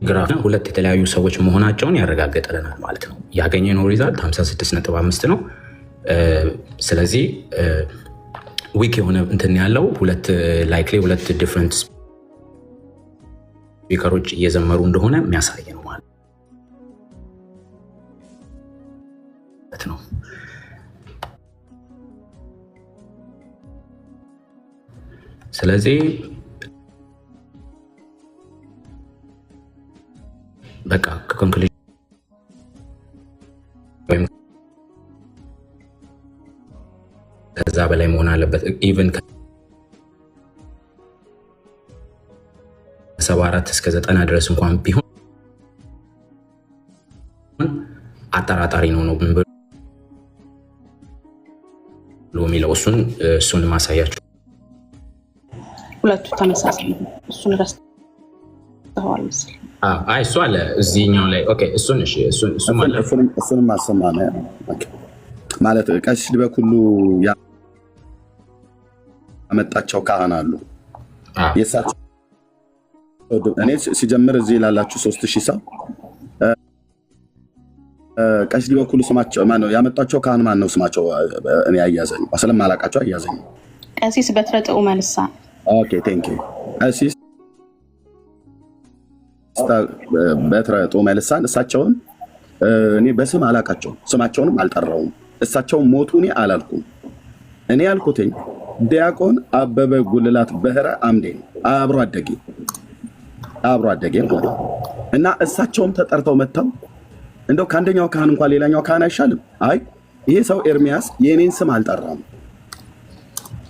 ግራፍ ሁለት የተለያዩ ሰዎች መሆናቸውን ያረጋግጠልናል ማለት ነው። ያገኘነው ሪዛልት 56.5 ነው። ስለዚህ ዊክ የሆነ እንትን ያለው ሁለት ዲፍረንት ስፒከሮች እየዘመሩ እንደሆነ የሚያሳይ ነው ማለት ነው። ስለዚህ በቃ ከኮንክሉዥን ወይም ከዛ በላይ መሆን አለበት። ኢቨን ከ74 እስከ 90 ድረስ እንኳን ቢሆን አጠራጣሪ ነው ብሎ የሚለው እሱን ማሳያቸው ሁለቱ ተመሳሳይ ነው። እሱን ረስተዋል መሰለኝ። አይ እሱ አለ እዚህኛው ላይ ኦኬ። እሱን አለ እሱንም ማሰማ ነው ማለት ቀሲስ ዲበኩሉ ያመጣቸው ካህን አሉ። የሳቸው እኔ ሲጀምር እዚህ ላላችሁ 3000 ሰው ቀሲስ ዲበኩሉ ስማቸው ማን ነው ያመጣቸው ካህን ማን ነው ስማቸው? እኔ አያዘኝ ስለማላውቃቸው አያዘኝ። ቀሲስ በትረ ጥዑመ ልሳን። ኦኬ ቴንክ ዩ። ቀሲስ በትረ ጥዑመ ልሳን እሳቸውን እኔ በስም አላውቃቸውም፣ ስማቸውንም አልጠራውም። እሳቸውን ሞቱ እኔ አላልኩም። እኔ ያልኩትኝ ዲያቆን አበበ ጉልላት በህረ አምዴ አብሮ አደጌ ማለት እና እሳቸውም ተጠርተው መጥተው እንደው ከአንደኛው ካህን እንኳን ሌላኛው ካህን አይሻልም? አይ ይሄ ሰው ኤርሚያስ የኔን ስም አልጠራም፣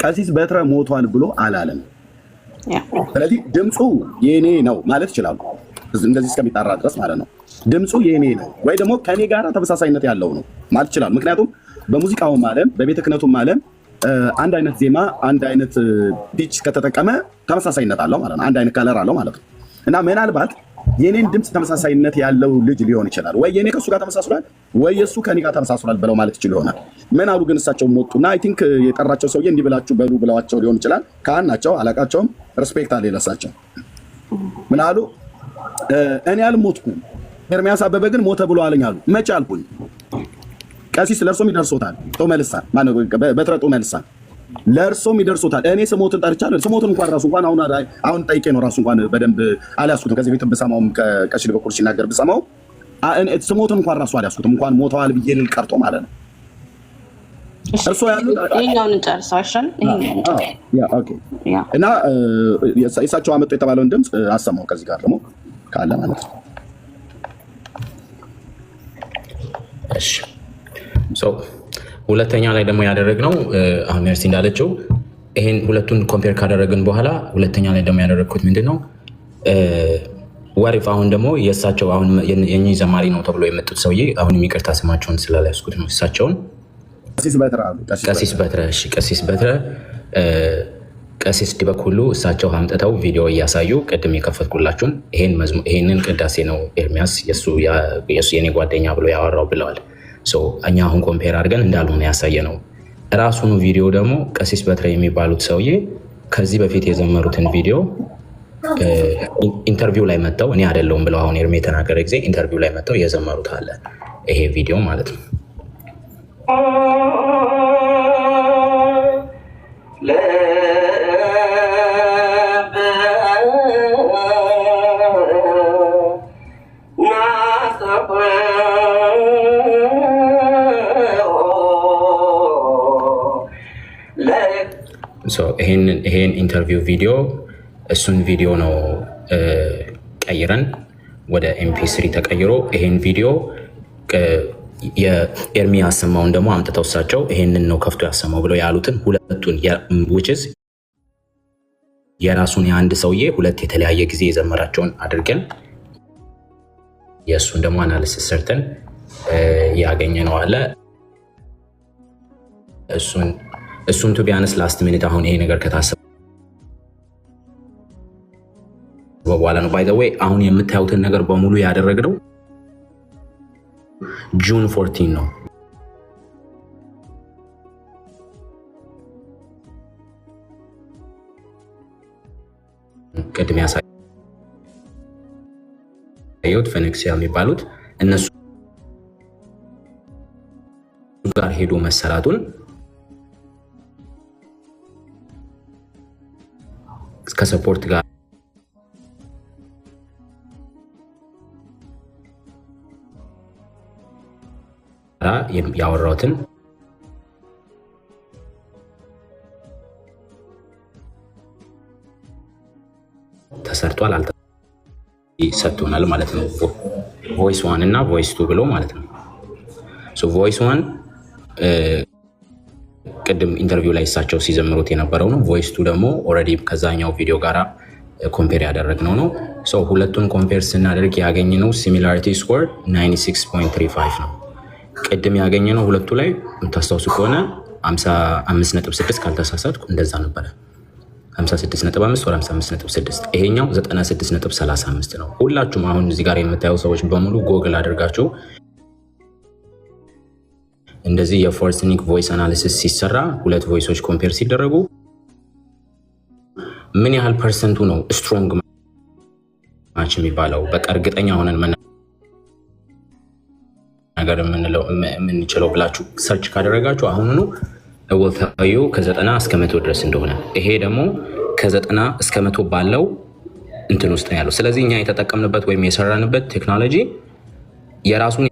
ቀሲስ በትረ ሞቷል ብሎ አላለም። ስለዚህ ድምፁ የኔ ነው ማለት ይችላሉ፣ እንደዚህ እስከሚጣራ ድረስ ማለት ነው። ድምፁ የኔ ነው ወይ ደግሞ ከኔ ጋር ተመሳሳይነት ያለው ነው ማለት ይችላሉ። ምክንያቱም በሙዚቃውም ዓለም በቤተ ክህነቱም ዓለም አንድ አይነት ዜማ አንድ አይነት ፒች ከተጠቀመ ተመሳሳይነት አለው ማለት ነው። አንድ አይነት ከለር አለው ማለት ነው። እና ምናልባት የኔን ድምፅ ተመሳሳይነት ያለው ልጅ ሊሆን ይችላል፣ ወይ የኔ ከሱ ጋር ተመሳስሏል፣ ወይ የሱ ከኔ ጋር ተመሳስሏል ብለው ማለት ይችላል ይሆናል። ምን አሉ ግን እሳቸው ሞጡና አይ ቲንክ የጠራቸው ሰውዬ እንዲህ ብላችሁ በሉ ብለዋቸው ሊሆን ይችላል። ካህን ናቸው፣ አላቃቸውም፣ ሪስፔክት አለ ለሳቸው። ምን አሉ? እኔ አልሞትኩም፣ ኤርሚያስ አበበ ግን ሞተ ብሎ አለኝ አሉ። መቼ አልኩኝ? ቀሲስ ለእርሶም ይደርሶታል። ጥዑመ ልሳን ማነው? በትረ ጥዑመ ልሳን ለእርሶም ይደርሶታል። እኔ ስሞትን ጠርቻለሁ። ስሞትን እንኳን ራሱ እንኳን አሁን ጠይቄ ነው ራሱ እንኳን በደንብ አልያዝኩትም። ከዚህ ቤት ብሰማውም ከቀሲስ ዲበኩሉ ሲናገር ብሰማው ስሞትን እንኳን ራሱ አልያዝኩትም። እንኳን ሞተዋል ብዬ ልል ቀርቶ ማለት ነው። እርሶ ያሉት ይሄኛውን እንጨርሰው አይሻልም? እና የእሳቸው አመጡ የተባለውን ድምፅ አሰማው ከዚህ ጋር ደግሞ ካለ ማለት ነው። እሺ ሁለተኛ ላይ ደግሞ ያደረግነው አሁን ሜርሲ እንዳለችው ይሄን ሁለቱን ኮምፔር ካደረግን በኋላ ሁለተኛ ላይ ደግሞ ያደረግኩት ምንድነው ዋሪፍ አሁን ደግሞ የእሳቸው አሁን የኚህ ዘማሪ ነው ተብሎ የመጡት ሰውዬ አሁን የሚቀርታ ስማቸውን ስላላያስኩት ነው። እሳቸውን ቀሲስ በትረ ቀሲስ ዲበኩሉ እሳቸው አምጥተው ቪዲዮ እያሳዩ ቅድም የከፈትኩላችሁን ይሄንን ቅዳሴ ነው ኤርሚያስ የሱ የኔ ጓደኛ ብሎ ያወራው ብለዋል። እኛ አሁን ኮምፔር አድርገን እንዳልሆነ ያሳየ ነው። ራሱኑ ቪዲዮ ደግሞ ቀሲስ በትረ የሚባሉት ሰውዬ ከዚህ በፊት የዘመሩትን ቪዲዮ ኢንተርቪው ላይ መጥተው እኔ አይደለሁም ብለው አሁን ኤርሜ የተናገረ ጊዜ ኢንተርቪው ላይ መጥተው የዘመሩት አለ ይሄ ቪዲዮ ማለት ነው። ይሄን ኢንተርቪው ቪዲዮ እሱን ቪዲዮ ነው ቀይረን ወደ ኤምፒ3 ተቀይሮ ይሄን ቪዲዮ የኤርሚ ያሰማውን ደግሞ አምጥተው እሳቸው ይሄንን ነው ከፍቶ ያሰማው ብለው ያሉትን ሁለቱን which የራሱን የአንድ ሰውዬ ሁለት የተለያየ ጊዜ የዘመራቸውን አድርገን የእሱን ደግሞ አናሊሲስ ሰርተን ያገኘ ነው አለ። እሱን ቱ ቢያንስ ላስት ሚኒት አሁን ይሄ ነገር ከታሰበ በኋላ ነው። ባይ ዘ ዌይ አሁን የምታዩትን ነገር በሙሉ ያደረግነው ጁን 14 ነው። ቅድም ያሳየሁት ፌኒክሲያ የሚባሉት እነሱ ጋር ሄዶ መሰራቱን ከሰፖርት ጋር ያወራሁትን ተሰርቷል ሰጥቶናል ማለት ነው። ቮይስ 1 እና ቮይስ 2 ብሎ ማለት ነው። ሶ ቮይስ 1 ቅድም ኢንተርቪው ላይ እሳቸው ሲዘምሩት የነበረው ነው። ቮይስ 2 ደግሞ ኦልሬዲ ከዛኛው ቪዲዮ ጋራ ኮምፔር ያደረግነው ነው። ሶ ሁለቱን ኮምፔር ስናደርግ ያገኘነው ሲሚላሪቲ ስኮር 96.35 ነው። ቅድም ያገኘነው ሁለቱ ላይ የምታስታውሱ ከሆነ 55.6 ካልተሳሳትኩ እንደዛ ነበረ። 56.5 ወር 55.6 ይሄኛው 96.35 ነው። ሁላችሁም አሁን እዚህ ጋር የምታዩ ሰዎች በሙሉ ጎግል አድርጋችሁ እንደዚህ የፎርሲኒክ ቮይስ አናሊሲስ ሲሰራ ሁለት ቮይሶች ኮምፔር ሲደረጉ ምን ያህል ፐርሰንቱ ነው ስትሮንግ ማች የሚባለው በቃ እርግጠኛ ሆነን ነገር የምንችለው ብላችሁ ሰርች ካደረጋችሁ አሁኑኑ ወልታዩ ከ90 እስከ 100 ድረስ እንደሆነ ይሄ ደግሞ ከ90 እስከ 100 ባለው እንትን ውስጥ ነው ያለው። ስለዚህ እኛ የተጠቀምንበት ወይም የሰራንበት ቴክኖሎጂ የራሱን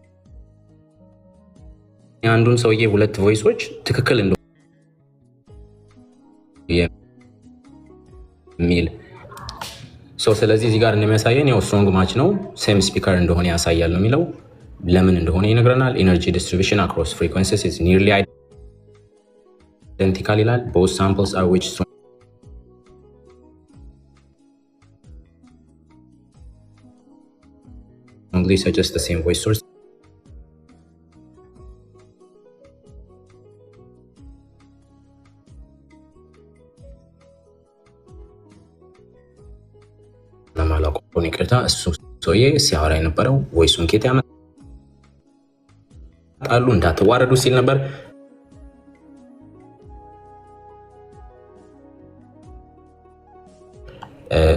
የአንዱን ሰውዬ ሁለት ቮይሶች ትክክል እንደሆነ የሚል ስለዚህ እዚህ ጋር እንደሚያሳየን ያው ስትሮንግ ማች ነው፣ ሴም ስፒከር እንደሆነ ያሳያል ነው የሚለው። ለምን እንደሆነ ይነግረናል። ኢነርጂ ዲስትሪቢዩሽን አክሮስ ፍሪኩዌንሲስ ኢዝ ኒርሊ identical ይላል። both samples are which strongly suggest the same voice source. ለማላውቀው ይቅርታ። እሱ ሰውዬ ሲያወራ የነበረው ቮይሱን ኬት ያመጣሉ እንዳትዋረዱ ሲል ነበር።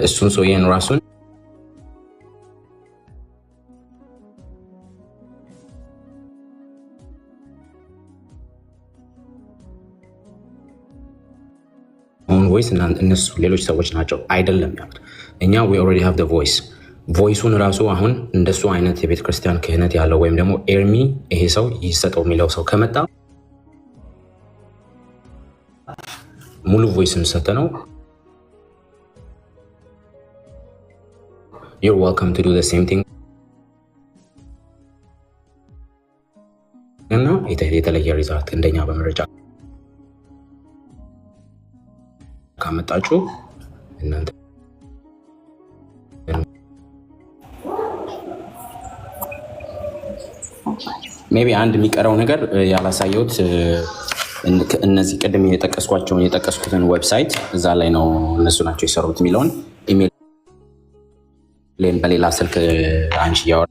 እሱን ሰውዬን ራሱን ቮይስ እነሱ ሌሎች ሰዎች ናቸው አይደለም ያሉት። እኛ we already have the voice ቮይሱን ራሱ አሁን እንደሱ አይነት የቤተ ክርስቲያን ክህነት ያለው ወይም ደግሞ ኤርሚ ይሄ ሰው ይሰጠው የሚለው ሰው ከመጣ ሙሉ ቮይስን ሰጠነው። You're welcome to do the same thing. እና የተለየ ሪዛልት እንደኛ በመረጃ ካመጣችሁ እናንተ ሜቢ አንድ የሚቀረው ነገር ያላሳየሁት እነዚህ ቅድም የጠቀስኩትን ዌብሳይት እዛ ላይ ነው እነሱ ናቸው የሰሩት የሚለውን ኢሜል በሌላ ስልክ አንቺ ያወራሽ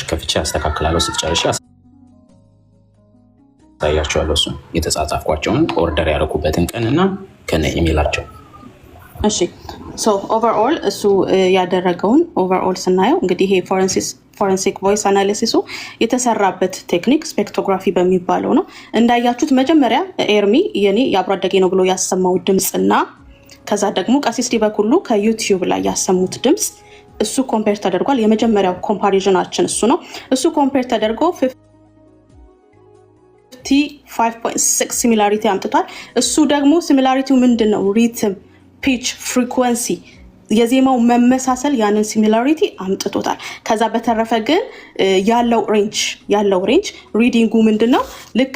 ከፍቼ አስተካክላለሁ። ስትጨርሺ አሳያችኋለሁ። እሱን የተጻጻፍኳቸውን ኦርደር ያደረኩበትን ቀን እና ከነ ኢሜላቸው። እሺ ሶ ኦቨርኦል እሱ ያደረገውን ኦቨርኦል ስናየው እንግዲህ ይሄ ፎረንሲክ ቮይስ አናሊሲሱ የተሰራበት ቴክኒክ ስፔክትሮግራፊ በሚባለው ነው። እንዳያችሁት መጀመሪያ ኤርሚ የኔ የአብሮ አደጌ ነው ብሎ ያሰማው ድምፅና ከዛ ደግሞ ቀሲስ ዲበኩሉ ከዩቲዩብ ላይ ያሰሙት ድምፅ እሱ ኮምፔር ተደርጓል። የመጀመሪያው ኮምፓሪዥናችን እሱ ነው። እሱ ኮምፔር ተደርጎ 55.6 ሲሚላሪቲ አምጥቷል። እሱ ደግሞ ሲሚላሪቲው ምንድነው? ሪትም፣ ፒች፣ ፍሪኩዌንሲ የዜማው መመሳሰል ያንን ሲሚላሪቲ አምጥቶታል። ከዛ በተረፈ ግን ያለው ሬንጅ ሪዲንጉ ምንድነው? ልክ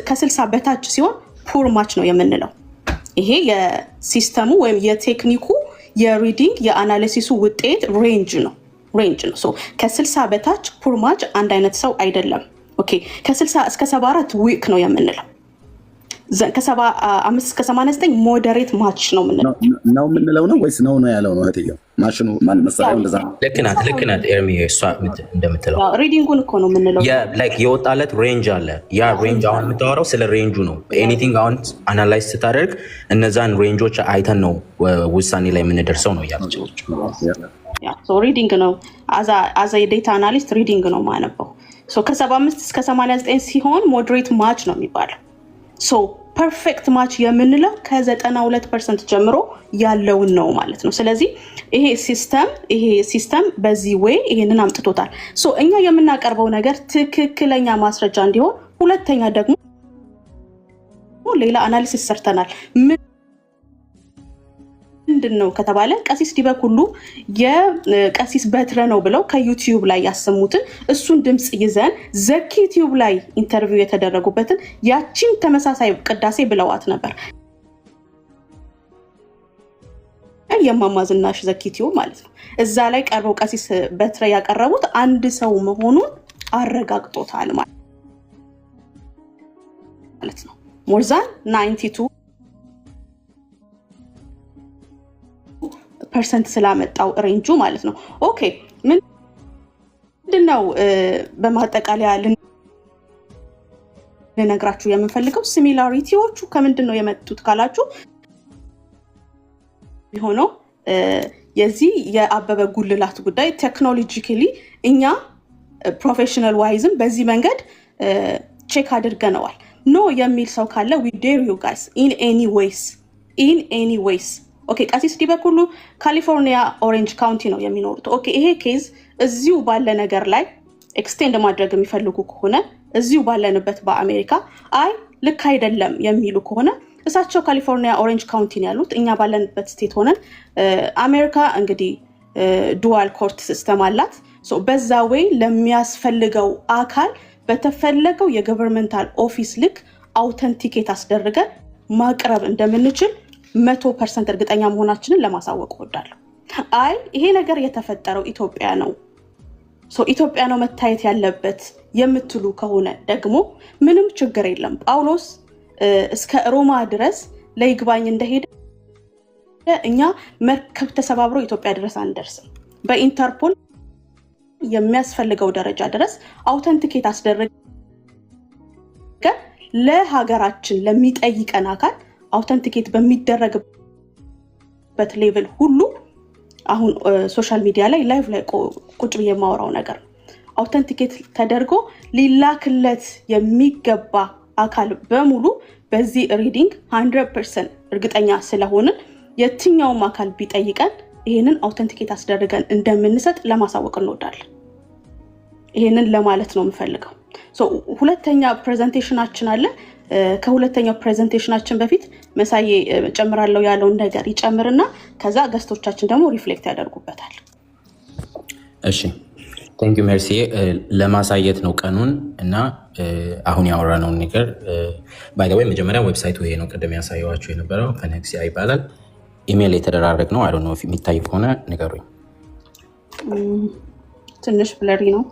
ከ60 በታች ሲሆን ፑር ማች ነው የምንለው። ይሄ የሲስተሙ ወይም የቴክኒኩ የሪዲንግ የአናሊሲሱ ውጤት ሬንጅ ነው። ከ60 በታች ፑር ማች አንድ አይነት ሰው አይደለም። ኦኬ ከ60 እስከ 74 ዊክ ነው የምንለው። ከ75 እስከ 89 ሞዴሬት ማች ነው የምንለው ነው ወይስ ነው ያለው ነው? እህትየው ማሽኑ ማን መሰለኝ እንደዛ ነው። ልክ ናት ኤርሚ እሷ እንደምትለው ሪዲንጉን እኮ ነው የምንለው። ላይክ የወጣለት ሬንጅ አለ። ያ ሬንጅ አሁን የምታወራው ስለ ሬንጁ ነው። ኤኒቲንግ አሁን አናላይዝ ስታደርግ እነዛን ሬንጆች አይተን ነው ውሳኔ ላይ የምንደርሰው ነው ያለችው። ሪዲንግ ነው አዛ የዴታ አናሊስት ሪዲንግ ነው ማነበው። ከ75 እስከ 89 ሲሆን ሞዴሬት ማች ነው የሚባለው። ፐርፌክት ማች የምንለው ከ92% ጀምሮ ያለውን ነው ማለት ነው። ስለዚህ ይሄ ሲስተም በዚህ ወይ ይሄንን አምጥቶታል። እኛ የምናቀርበው ነገር ትክክለኛ ማስረጃ እንዲሆን፣ ሁለተኛ ደግሞ ሌላ አናሊሲስ ሰርተናል። ምንድን ነው ከተባለ ቀሲስ ዲበኩሉ የቀሲስ በትረ ነው ብለው ከዩቲዩብ ላይ ያሰሙትን እሱን ድምፅ ይዘን ዘኪ ዩቲዩብ ላይ ኢንተርቪው የተደረጉበትን ያቺን ተመሳሳይ ቅዳሴ ብለዋት ነበር። የማማ ዝናሽ ዘኪ ዩቲዩብ ማለት ነው። እዛ ላይ ቀርበው ቀሲስ በትረ ያቀረቡት አንድ ሰው መሆኑን አረጋግጦታል ማለት ነው። ሞርዛን 92% ስላመጣው ሬንጁ ማለት ነው። ኦኬ ምንድነው በማጠቃለያ ልነግራችሁ የምንፈልገው ሲሚላሪቲዎቹ ከምንድን ነው የመጡት ካላችሁ ሆኖ የዚህ የአበበ ጉልላት ጉዳይ ቴክኖሎጂካሊ እኛ ፕሮፌሽናል ዋይዝም በዚህ መንገድ ቼክ አድርገነዋል። ኖ የሚል ሰው ካለ we dare you guys in any ways ኦኬ ቀሲስ ዲበኩሉ ካሊፎርኒያ ኦሬንጅ ካውንቲ ነው የሚኖሩት። ኦኬ ይሄ ኬዝ እዚሁ ባለ ነገር ላይ ኤክስቴንድ ማድረግ የሚፈልጉ ከሆነ እዚሁ ባለንበት በአሜሪካ አይ ልክ አይደለም የሚሉ ከሆነ እሳቸው ካሊፎርኒያ ኦሬንጅ ካውንቲ ነው ያሉት፣ እኛ ባለንበት ስቴት ሆነን አሜሪካ እንግዲህ ዱዋል ኮርት ሲስተም አላት። በዛ ወይ ለሚያስፈልገው አካል በተፈለገው የገቨርንመንታል ኦፊስ ልክ አውተንቲኬት አስደርገን ማቅረብ እንደምንችል 100% እርግጠኛ መሆናችንን ለማሳወቅ እወዳለሁ። አይ ይሄ ነገር የተፈጠረው ኢትዮጵያ ነው ኢትዮጵያ ነው መታየት ያለበት የምትሉ ከሆነ ደግሞ ምንም ችግር የለም። ጳውሎስ እስከ ሮማ ድረስ ለይግባኝ እንደሄደ እኛ መርከብ ተሰባብሮ ኢትዮጵያ ድረስ አንደርስም። በኢንተርፖል የሚያስፈልገው ደረጃ ድረስ አውተንቲኬት አስደረገ ለሀገራችን ለሚጠይቀን አካል አውተንቲኬት በሚደረግበት ሌቭል ሁሉ አሁን ሶሻል ሚዲያ ላይ ላይቭ ላይ ቁጭ ብዬ የማወራው ነገር ነው። አውተንቲኬት ተደርጎ ሊላክለት የሚገባ አካል በሙሉ በዚህ ሪዲንግ 100% እርግጠኛ ስለሆንን የትኛውም አካል ቢጠይቀን ይሄንን አውተንቲኬት አስደርገን እንደምንሰጥ ለማሳወቅ እንወዳለን። ይሄንን ለማለት ነው የምፈልገው። ሁለተኛ ፕሬዘንቴሽናችን አለ። ከሁለተኛው ፕሬዘንቴሽናችን በፊት መሳዬ ጨምራለሁ ያለውን ነገር ይጨምርና ከዛ ገስቶቻችን ደግሞ ሪፍሌክት ያደርጉበታል። እሺ ቴንክ ዩ ሜርሲ። ለማሳየት ነው ቀኑን እና አሁን ያወራነውን ነገር ባይ ዘ ወይ መጀመሪያ ዌብሳይቱ ይሄ ነው። ቅድም ያሳየዋችሁ የነበረው ፈነክሲያ ይባላል። ኢሜል የተደራረግ ነው። አይ ዶንት ኖ የሚታይ ከሆነ ንገሩኝ። ትንሽ ብለሪ ነው።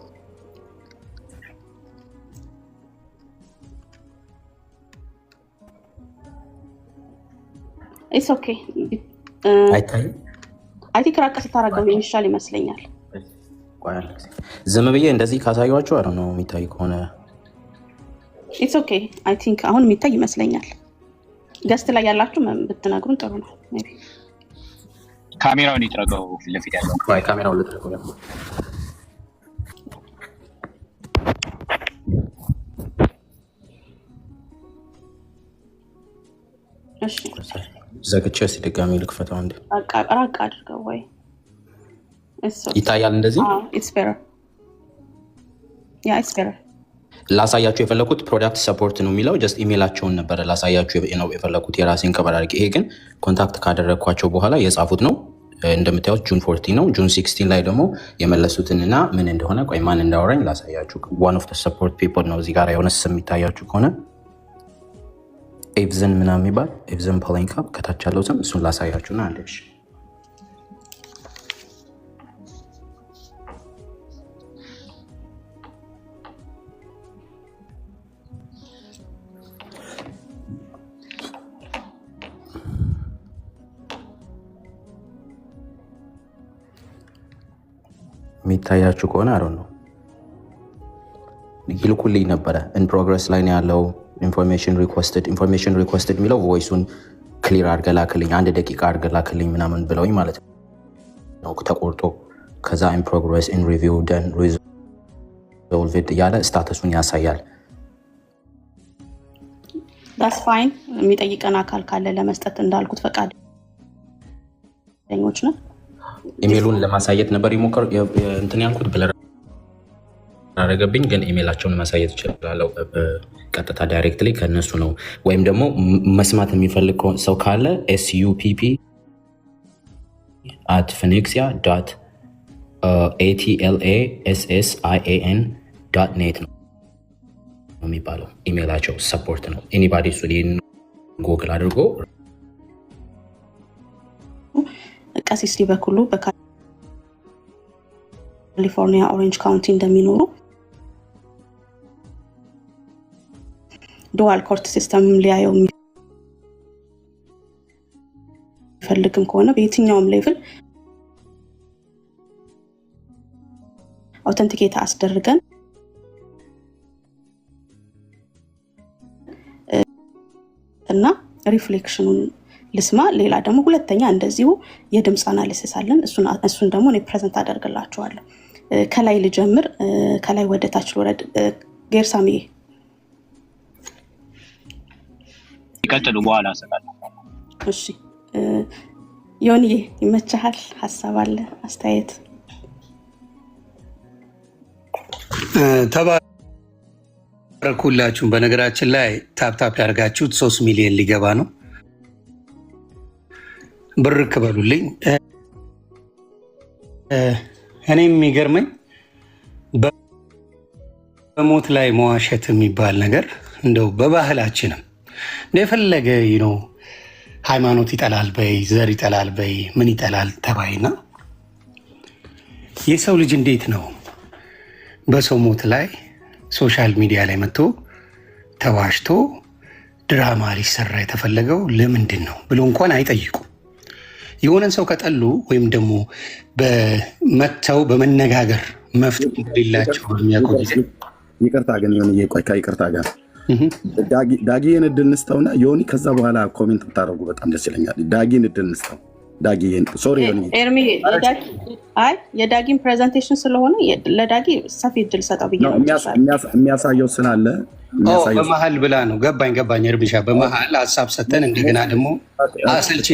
ኢትስ ኦኬ። አይታይም። አይ ቲንክ ራቅ ስታረገው የሚሻል ይመስለኛል። ዝም ብዬ እንደዚህ ካሳየኋችሁ አይ ዶንት ኖ የሚታይ ከሆነ ኢትስ ኦኬ። አይ ቲንክ አሁን የሚታይ ይመስለኛል። ገስት ላይ ያላችሁ ብትነግሩን ጥሩ ነው። ሜቢ ካሜራውን ይጥረገው ፊት ለፊት ያለው ካሜራውን ልትረገው ነው። እሺ ዘግቼ እስኪ ድጋሚ ልክፈተው እንዴ። ራቅ አድርገው ወይ ይታያል እንደዚህ። ኢትስ ቤተር ያ ኢትስ ቤተር። ላሳያችሁ የፈለኩት ፕሮዳክት ሰፖርት ነው የሚለው ጀስት ኢሜላቸውን ነበረ ላሳያችሁ ነው የፈለኩት የራሴን ከበር አድርጌ። ይሄ ግን ኮንታክት ካደረግኳቸው በኋላ የጻፉት ነው። እንደምታዩት ጁን 14 ነው። ጁን 16 ላይ ደግሞ የመለሱትንና ምን እንደሆነ ቆይ ማን እንዳወራኝ ላሳያችሁ። ዋን ኦፍ ዘ ሰፖርት ፒፕል ነው እዚህ ጋር የሆነ ስም የሚታያችሁ ከሆነ ኤቭዘን ምናምን የሚባል ኤቭዘን ፖለንካ ከታች ያለው ስም እሱን ላሳያችሁና አንደሽ የሚታያችሁ ከሆነ አሮ ነው ይልኩልኝ ነበረ። ኢን ፕሮግረስ ላይ ነው ያለው። ኢንፎርሜሽን ሪኩዌስትድ የሚለው ቮይሱን ክሊር አድርገህ ላክልኝ፣ 1 ደቂቃ አድርገህ ላክልኝ ምናምን ብለውኝ ማለት ነው ተቆርጦ። ከዛ ኢን ፕሮግረስ ኢን ሪቪው ደን ሪዞልቭድ እያለ ስታተሱን ያሳያል። ዳስ ፋይን። የሚጠይቀን አካል ካለ ለመስጠት እንዳልኩት ፈቃደኞች ነን። ኢሜሉን ለማሳየት ነበር ይሞክር እንትን ያልኩት ብለር አረገብኝ፣ ግን ኢሜላቸውን ማሳየት ይችላል ቀጥታ ዳይሬክትሊ ከነሱ ነው። ወይም ደግሞ መስማት የሚፈልግ ሰው ካለ supp@phoenixia.atlassian.net ነው የሚባለው ኢሜላቸው። ሰፖርት ነው። ኤኒባዲ እሱ ጎግል አድርጎ ቀሲስ ሊበኩሉ በካሊፎርኒያ ኦሬንጅ ካውንቲ እንደሚኖሩ ዱዋል ኮርት ሲስተም ሊያየው የሚፈልግም ከሆነ በየትኛውም ሌቭል አውተንቲኬት አስደርገን እና ሪፍሌክሽኑን ልስማ። ሌላ ደግሞ ሁለተኛ እንደዚሁ የድምፅ አናሊሲስ አለን። እሱን ደግሞ እኔ ፕሬዘንት አደርግላችኋለሁ። ከላይ ልጀምር፣ ከላይ ወደ ታች ልወረድ። ጌርሳሚ ይቀጥሉ፣ በኋላ አሰጣለሁ። እሺ ዮኒዬ ይመችሃል? ሀሳብ አለ? አስተያየት? ተባረኩላችሁም። በነገራችን ላይ ታፕታፕ ያደርጋችሁት 3 ሚሊዮን ሊገባ ነው። ብር ክበሉልኝ። እኔ የሚገርመኝ በሞት ላይ መዋሸት የሚባል ነገር እንደው በባህላችንም እንደፈለገ ነው። ሃይማኖት ይጠላል በይ፣ ዘር ይጠላል በይ፣ ምን ይጠላል ተባይና የሰው ልጅ እንዴት ነው በሰው ሞት ላይ ሶሻል ሚዲያ ላይ መጥቶ ተዋሽቶ ድራማ ሊሰራ የተፈለገው ለምንድን ነው ብሎ እንኳን አይጠይቁም። የሆነን ሰው ከጠሉ ወይም ደግሞ በመተው በመነጋገር መፍትሄ እንደሌላቸው በሚያውቁ ጊዜ ይቅርታ ግን ዮኒ ቆይ ከይቅርታ ጋር ዳጊን እድል እንስጠውና ዮኒ ከዛ በኋላ ኮሜንት ብታደርጉ በጣም ደስ ይለኛል። ዳጊን እድል እንስጠው። ዳጊን ሶሪ ዮኒ ኤርሚ የዳጊን ፕሬዘንቴሽን ስለሆነ ለዳጊ ሰፊ እድል ሰጠው ብዬ ነው የሚያሳየው ስላለ በመሀል ብላ ነው። ገባኝ እርምሻ በመሀል ሀሳብ ሰተን እንደገና ደግሞ አሰልቺ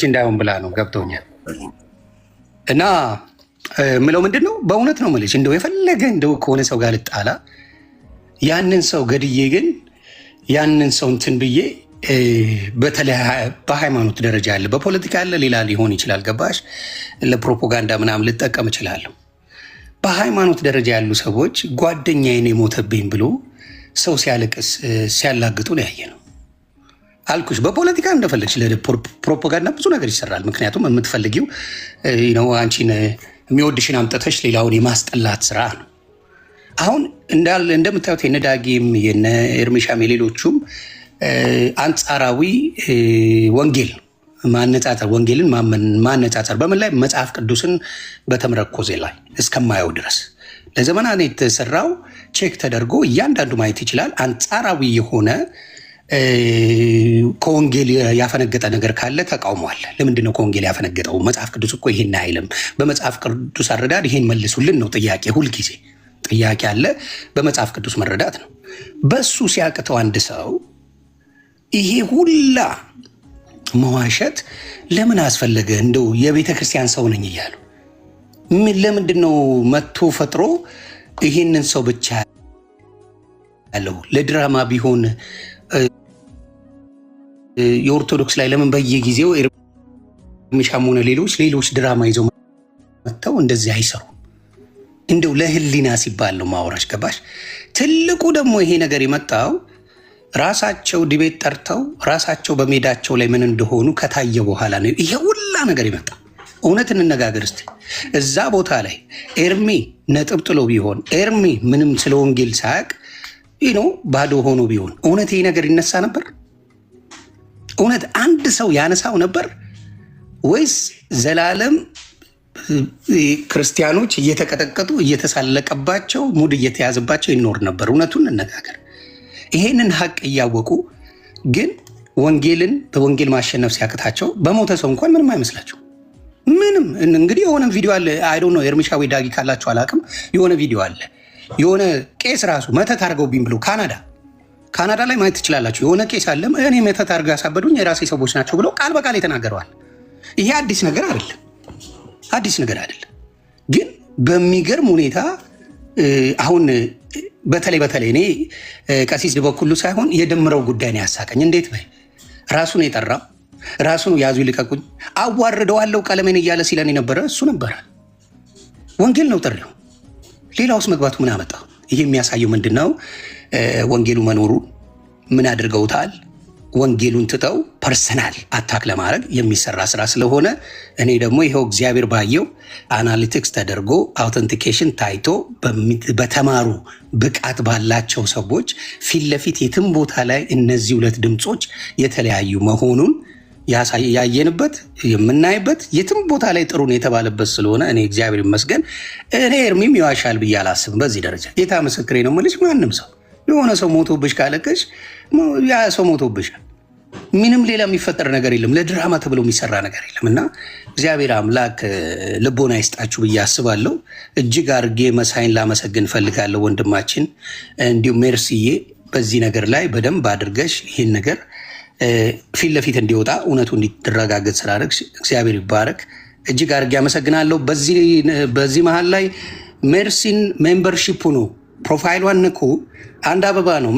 እንዳይሆን ብላ ነው። ገብቶኛል። እና ምለው ምንድን ነው በእውነት ነው የምልሽ፣ እንደው የፈለገ እንደው ከሆነ ሰው ጋር ልጣላ ያንን ሰው ገድዬ ግን ያንን ሰው እንትን ብዬ በተለይ በሃይማኖት ደረጃ ያለ በፖለቲካ ያለ ሌላ ሊሆን ይችላል። ገባሽ? ለፕሮፓጋንዳ ምናምን ልጠቀም እችላለሁ። በሃይማኖት ደረጃ ያሉ ሰዎች ጓደኛዬን የሞተብኝ ብሎ ሰው ሲያለቅስ ሲያላግጡ ነው ያየ ነው አልኩሽ። በፖለቲካ እንደፈለግሽ ለፕሮፓጋንዳ ብዙ ነገር ይሰራል። ምክንያቱም የምትፈልጊው ነው አንቺን የሚወድሽን አምጥተሽ ሌላውን የማስጠላት ስራ ነው። አሁን እንደምታዩት የነ ዳጊም የነ ኤርሚሻም የሌሎቹም አንጻራዊ ወንጌል ማነጻጸር፣ ወንጌልን ማነጻጸር በምን ላይ? መጽሐፍ ቅዱስን በተመረኮዘ ላይ እስከማየው ድረስ ለዘመናት የተሰራው ቼክ ተደርጎ እያንዳንዱ ማየት ይችላል። አንጻራዊ የሆነ ከወንጌል ያፈነገጠ ነገር ካለ ተቃውሟል። ለምንድን ነው ከወንጌል ያፈነገጠው? መጽሐፍ ቅዱስ እኮ ይሄን አይልም። በመጽሐፍ ቅዱስ አረዳድ ይሄን መልሱልን ነው ጥያቄ። ሁልጊዜ ጥያቄ አለ። በመጽሐፍ ቅዱስ መረዳት ነው። በሱ ሲያቅተው አንድ ሰው ይሄ ሁላ መዋሸት ለምን አስፈለገ? እንደው የቤተ ክርስቲያን ሰው ነኝ እያሉ ለምንድን ነው መጥቶ ፈጥሮ ይሄንን ሰው ብቻ ያለው? ለድራማ ቢሆን የኦርቶዶክስ ላይ ለምን በየጊዜው ኤርሚሻም ሆነ ሌሎች ድራማ ይዘው መጥተው እንደዚህ አይሰሩም? እንደው ለህሊና ሲባል ነው ማውራሽ። ገባሽ? ትልቁ ደግሞ ይሄ ነገር የመጣው ራሳቸው ዲቤት ጠርተው ራሳቸው በሜዳቸው ላይ ምን እንደሆኑ ከታየ በኋላ ነው ይሄ ሁላ ነገር የመጣ። እውነት እንነጋገር እስቲ። እዛ ቦታ ላይ ኤርሚ ነጥብ ጥሎ ቢሆን ኤርሚ ምንም ስለ ወንጌል ሳያውቅ ባዶ ሆኖ ቢሆን እውነት ይሄ ነገር ይነሳ ነበር? እውነት አንድ ሰው ያነሳው ነበር? ወይስ ዘላለም ክርስቲያኖች እየተቀጠቀጡ እየተሳለቀባቸው ሙድ እየተያዘባቸው ይኖር ነበር? እውነቱን እንነጋገር። ይሄንን ሀቅ እያወቁ ግን ወንጌልን በወንጌል ማሸነፍ ሲያቅታቸው በሞተ ሰው እንኳን ምንም አይመስላቸው። ምንም እንግዲህ የሆነ ቪዲዮ አለ። አይ ዶንት ኖ ኤርሚሻ ወይ ዳጊ ካላችሁ አላውቅም። የሆነ ቪዲዮ አለ። የሆነ ቄስ ራሱ መተት አድርገውብኝ ብሎ ካናዳ ላይ ማየት ትችላላችሁ። የሆነ ቄስ አለ እኔ መተት አድርገው ያሳበዱኝ የራሴ ሰዎች ናቸው ብሎ ቃል በቃል የተናገረዋል። ይሄ አዲስ ነገር አይደለም። ግን በሚገርም ሁኔታ አሁን በተለይ እኔ ቀሲስ ድበኩሉ ሳይሆን የደምረው ጉዳይ ነው ያሳቀኝ። እንዴት በይ ራሱን የጠራው ራሱን ያዙ ይልቀቁኝ አዋርደዋለሁ ቀለሜን እያለ ሲለን የነበረ እሱ ነበረ። ወንጌል ነው ጥሪው። ሌላው ውስጥ መግባቱ ምን አመጣው? ይሄ የሚያሳየው ምንድነው? ወንጌሉ መኖሩ ምን አድርገውታል? ወንጌሉን ትተው ፐርሰናል አታክ ለማድረግ የሚሰራ ስራ ስለሆነ እኔ ደግሞ ይኸው እግዚአብሔር ባየው አናሊቲክስ ተደርጎ አውተንቲኬሽን ታይቶ በተማሩ ብቃት ባላቸው ሰዎች ፊት ለፊት የትም ቦታ ላይ እነዚህ ሁለት ድምፆች የተለያዩ መሆኑን ያየንበት የምናይበት የትም ቦታ ላይ ጥሩን የተባለበት ስለሆነ እኔ እግዚአብሔር ይመስገን እኔ ኤርሚም ይዋሻል ብዬ አላስብም። በዚህ ደረጃ ጌታ ምስክሬ ነው የምልሽ። ማንም ሰው የሆነ ሰው ሞቶብሽ ካለቀሽ ያ ሰው ሞቶብሻል። ምንም ሌላ የሚፈጠር ነገር የለም። ለድራማ ተብሎ የሚሰራ ነገር የለም እና እግዚአብሔር አምላክ ልቦና ይስጣችሁ ብዬ አስባለሁ። እጅግ አድርጌ መሳይን ላመሰግን ፈልጋለሁ ወንድማችን። እንዲሁም ሜርሲዬ በዚህ ነገር ላይ በደንብ አድርገሽ ይህን ነገር ፊት ለፊት እንዲወጣ እውነቱ እንዲረጋገጥ ስላደረግሽ እግዚአብሔር ይባረክ። እጅግ አድርጌ አመሰግናለሁ። በዚህ መሀል ላይ ሜርሲን ሜምበርሺፕ ነው ፕሮፋይሏን ንኩ። አንድ አበባ ነው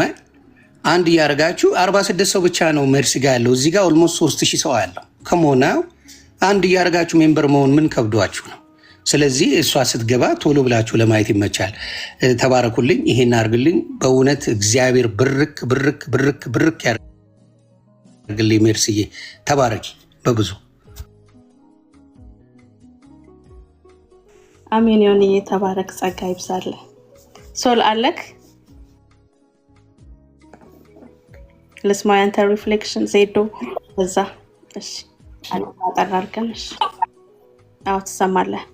አንድ እያደረጋችሁ 46 ሰው ብቻ ነው ሜርሲ ጋር ያለው። እዚህ ጋር ኦልሞስት 3000 ሰው ያለው ከመሆና አንድ እያደረጋችሁ ሜምበር መሆን ምን ከብዷችሁ ነው? ስለዚህ እሷ ስትገባ ቶሎ ብላችሁ ለማየት ይመቻል። ተባረኩልኝ። ይሄን አድርግልኝ። በእውነት እግዚአብሔር ብርክ ያርግልኝ። ሜርሲዬ ተባረኪ በብዙ አሜን። ዮኒዬ ተባረክ፣ ጸጋ ይብዛል። ሶል አለክ ለስማ ያንተ ሪፍሌክሽን ዜዶ በዛ። እሺ አጠራርገን። እሺ አዎ ትሰማለህ።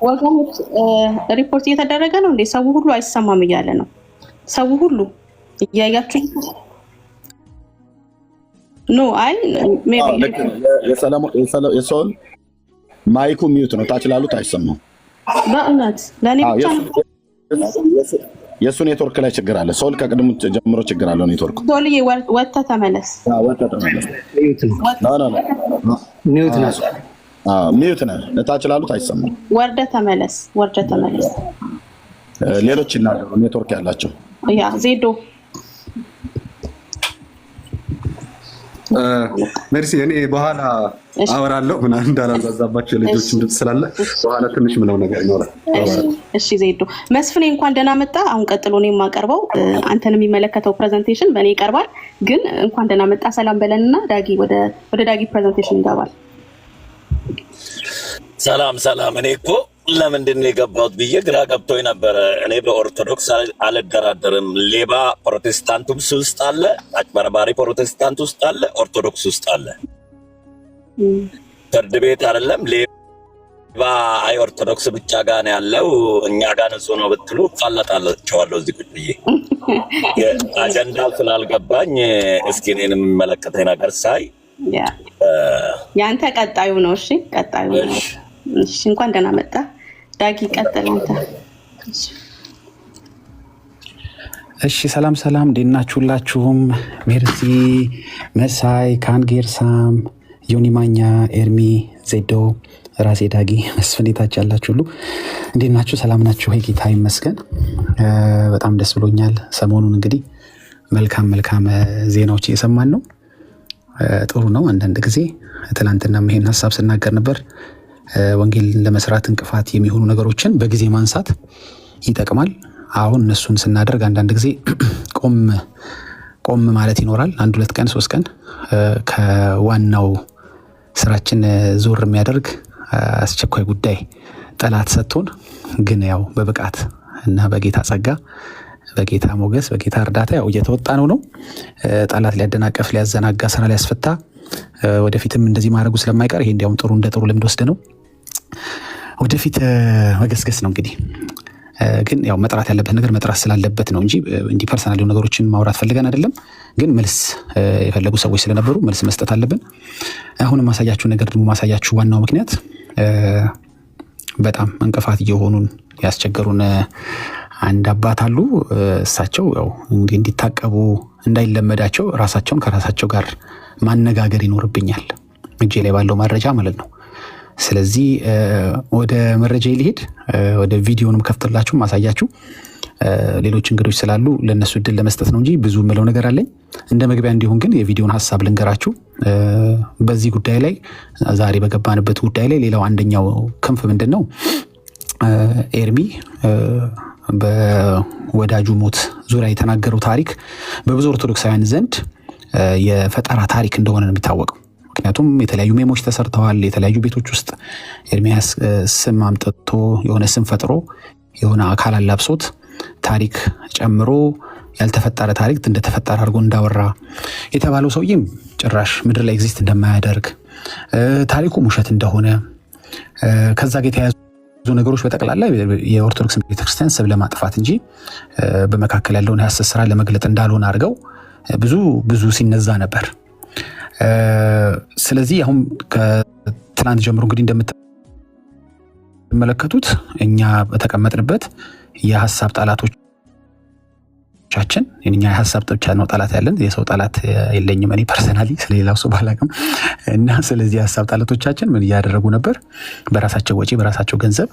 ወገኖች ሪፖርት እየተደረገ ነው እንዴ? ሰው ሁሉ አይሰማም እያለ ነው። ሰው ሁሉ እያያችሁ ኖ አይ ሜቢ የሰውን ማይኩ ሚዩት ነው። ታች ላሉት አይሰማም። በእውነት ለኔ ብቻ የሱ ኔትወርክ ላይ ችግር አለ። ሶል ከቅድሙ ጀምሮ ችግር አለው ኔትወርክ። ሶልዬ ወጥተህ ተመለስ። ሚዩት ነው። ሚዩት ነው። ታች ላሉት አይሰማም። ወርደህ ተመለስ። ሌሎች ይናገሩ ኔትወርክ ያላቸው። ያ ዜዶ ሜርሲ እኔ በኋላ አወራለሁ ምናምን እንዳላዛባቸው ልጆች እንድት ስላለ በኋላ ትንሽ ምነው ነገር ይኖራል። እሺ ዜዶ መስፍኔ እንኳን ደህና መጣ። አሁን ቀጥሎ ነው የማቀርበው አንተን የሚመለከተው ፕሬዘንቴሽን በእኔ ይቀርባል። ግን እንኳን ደህና መጣ ሰላም በለንና ዳጊ ወደ ዳጊ ፕሬዘንቴሽን እንገባል። ሰላም። እኔ እኮ ለምንድን ነው የገባሁት ብዬ ግራ ገብቶኝ ነበረ። እኔ በኦርቶዶክስ አልደራደርም። ሌባ ፕሮቴስታንት ውስጥ አለ፣ አጭበርባሪ ፕሮቴስታንት ውስጥ አለ፣ ኦርቶዶክስ ውስጥ አለ። ፍርድ ቤት አይደለም ሌባ አይ ኦርቶዶክስ ብቻ ጋር ነው ያለው። እኛ ጋር ንጹህ ነው ብትሉ ፋለጣላችኋለሁ እዚህ ቁጭ ብዬ አጀንዳው ስላልገባኝ እስኪ እኔን የሚመለከተኝ ነገር ሳይ ያንተ ቀጣዩ ነው። እሺ ቀጣዩ ነው። እሺ እንኳን ደህና መጣ ዳጊ፣ ቀጥል አንተ። እሺ ሰላም ሰላም፣ እንዴት ናችሁላችሁም? ሜርሲ፣ መሳይ፣ ካንጌርሳም፣ ዮኒ ማኛ፣ ኤርሚ፣ ዜዶ፣ ራሴ ዳጊ፣ መስፍኔታች ያላችሁ ሁሉ እንዴት ናችሁ? ሰላም ናችሁ? ጌታ ይመስገን በጣም ደስ ብሎኛል። ሰሞኑን እንግዲህ መልካም ዜናዎች እየሰማን ነው። ጥሩ ነው። አንዳንድ ጊዜ ትናንትና ይሄን ሀሳብ ስናገር ነበር። ወንጌልን ለመስራት እንቅፋት የሚሆኑ ነገሮችን በጊዜ ማንሳት ይጠቅማል። አሁን እነሱን ስናደርግ አንዳንድ ጊዜ ቆም ማለት ይኖራል። 1 2 ቀን 3 ቀን ከዋናው ስራችን ዞር የሚያደርግ አስቸኳይ ጉዳይ ጠላት ሰጥቶን፣ ግን ያው በብቃት እና በጌታ ጸጋ፣ በጌታ ሞገስ፣ በጌታ እርዳታ ያው እየተወጣ ነው። ጠላት ሊያደናቀፍ፣ ሊያዘናጋ፣ ስራ ሊያስፈታ ወደፊትም እንደዚህ ማድረጉ ስለማይቀር ይሄ እንዲያውም እንደ ጥሩ ልምድ ወስደ ነው ወደፊት መገስገስ ነው። እንግዲህ ግን ያው መጥራት ያለበት ነገር መጥራት ስላለበት ነው እንጂ እንዲህ ፐርሰናል ነገሮችን ማውራት ፈልገን አይደለም። ግን መልስ የፈለጉ ሰዎች ስለነበሩ መልስ መስጠት አለብን። አሁንም ማሳያችሁ ነገር ደግሞ ማሳያችሁ ዋናው ምክንያት በጣም እንቅፋት እየሆኑን ያስቸገሩን አንድ አባት አሉ። እሳቸው ያው እንዲታቀቡ እንዳይለመዳቸው ራሳቸውን ከራሳቸው ጋር ማነጋገር ይኖርብኛል፣ እጄ ላይ ባለው መረጃ ማለት ነው። ስለዚህ ወደ መረጃ ይልሄድ፣ ወደ ቪዲዮንም ከፍትላችሁ ማሳያችሁ ሌሎች እንግዶች ስላሉ ለነሱ እድል ለመስጠት ነው እንጂ ብዙ ምለው ነገር አለኝ። እንደ መግቢያ እንዲሆን ግን የቪዲዮን ሀሳብ ልንገራችሁ። በዚህ ጉዳይ ላይ ዛሬ በገባንበት ጉዳይ ላይ ሌላው አንደኛው ክንፍ ምንድነው? ኤርሚ በወዳጁ ሞት ዙሪያ የተናገረው ታሪክ በብዙ ኦርቶዶክሳውያን ዘንድ የፈጠራ ታሪክ እንደሆነ ነው የሚታወቀው። ምክንያቱም የተለያዩ ሜሞች ተሰርተዋል። የተለያዩ ቤቶች ውስጥ ኤርሚያስ ስም አምጥቶ የሆነ ስም ፈጥሮ የሆነ አካል አላብሶት ታሪክ ጨምሮ ያልተፈጠረ ታሪክ እንደተፈጠረ አድርጎ እንዳወራ የተባለው ሰውዬም ጭራሽ ምድር ላይ ኤግዚስት እንደማያደርግ ታሪኩም ውሸት እንደሆነ ከዛ ጋር የተያያዙ ነገሮች በጠቅላላ የኦርቶዶክስ ቤተክርስቲያን ስም ለማጥፋት እንጂ በመካከል ያለውን የሐሰት ስራ ለመግለጥ እንዳልሆነ አድርገው ብዙ ሲነዛ ነበር። ስለዚህ አሁን ከትናንት ጀምሮ እንግዲህ እንደምትመለከቱት እኛ በተቀመጥንበት የሐሳብ ጠላቶቻችን የኛ የሐሳብ ብቻ ነው ጠላት ያለን፣ የሰው ጠላት የለኝም እኔ ፐርሰናሊ ስለሌላው ሰው ባላቅም እና ስለዚህ የሐሳብ ጠላቶቻችን ምን እያደረጉ ነበር? በራሳቸው ወጪ በራሳቸው ገንዘብ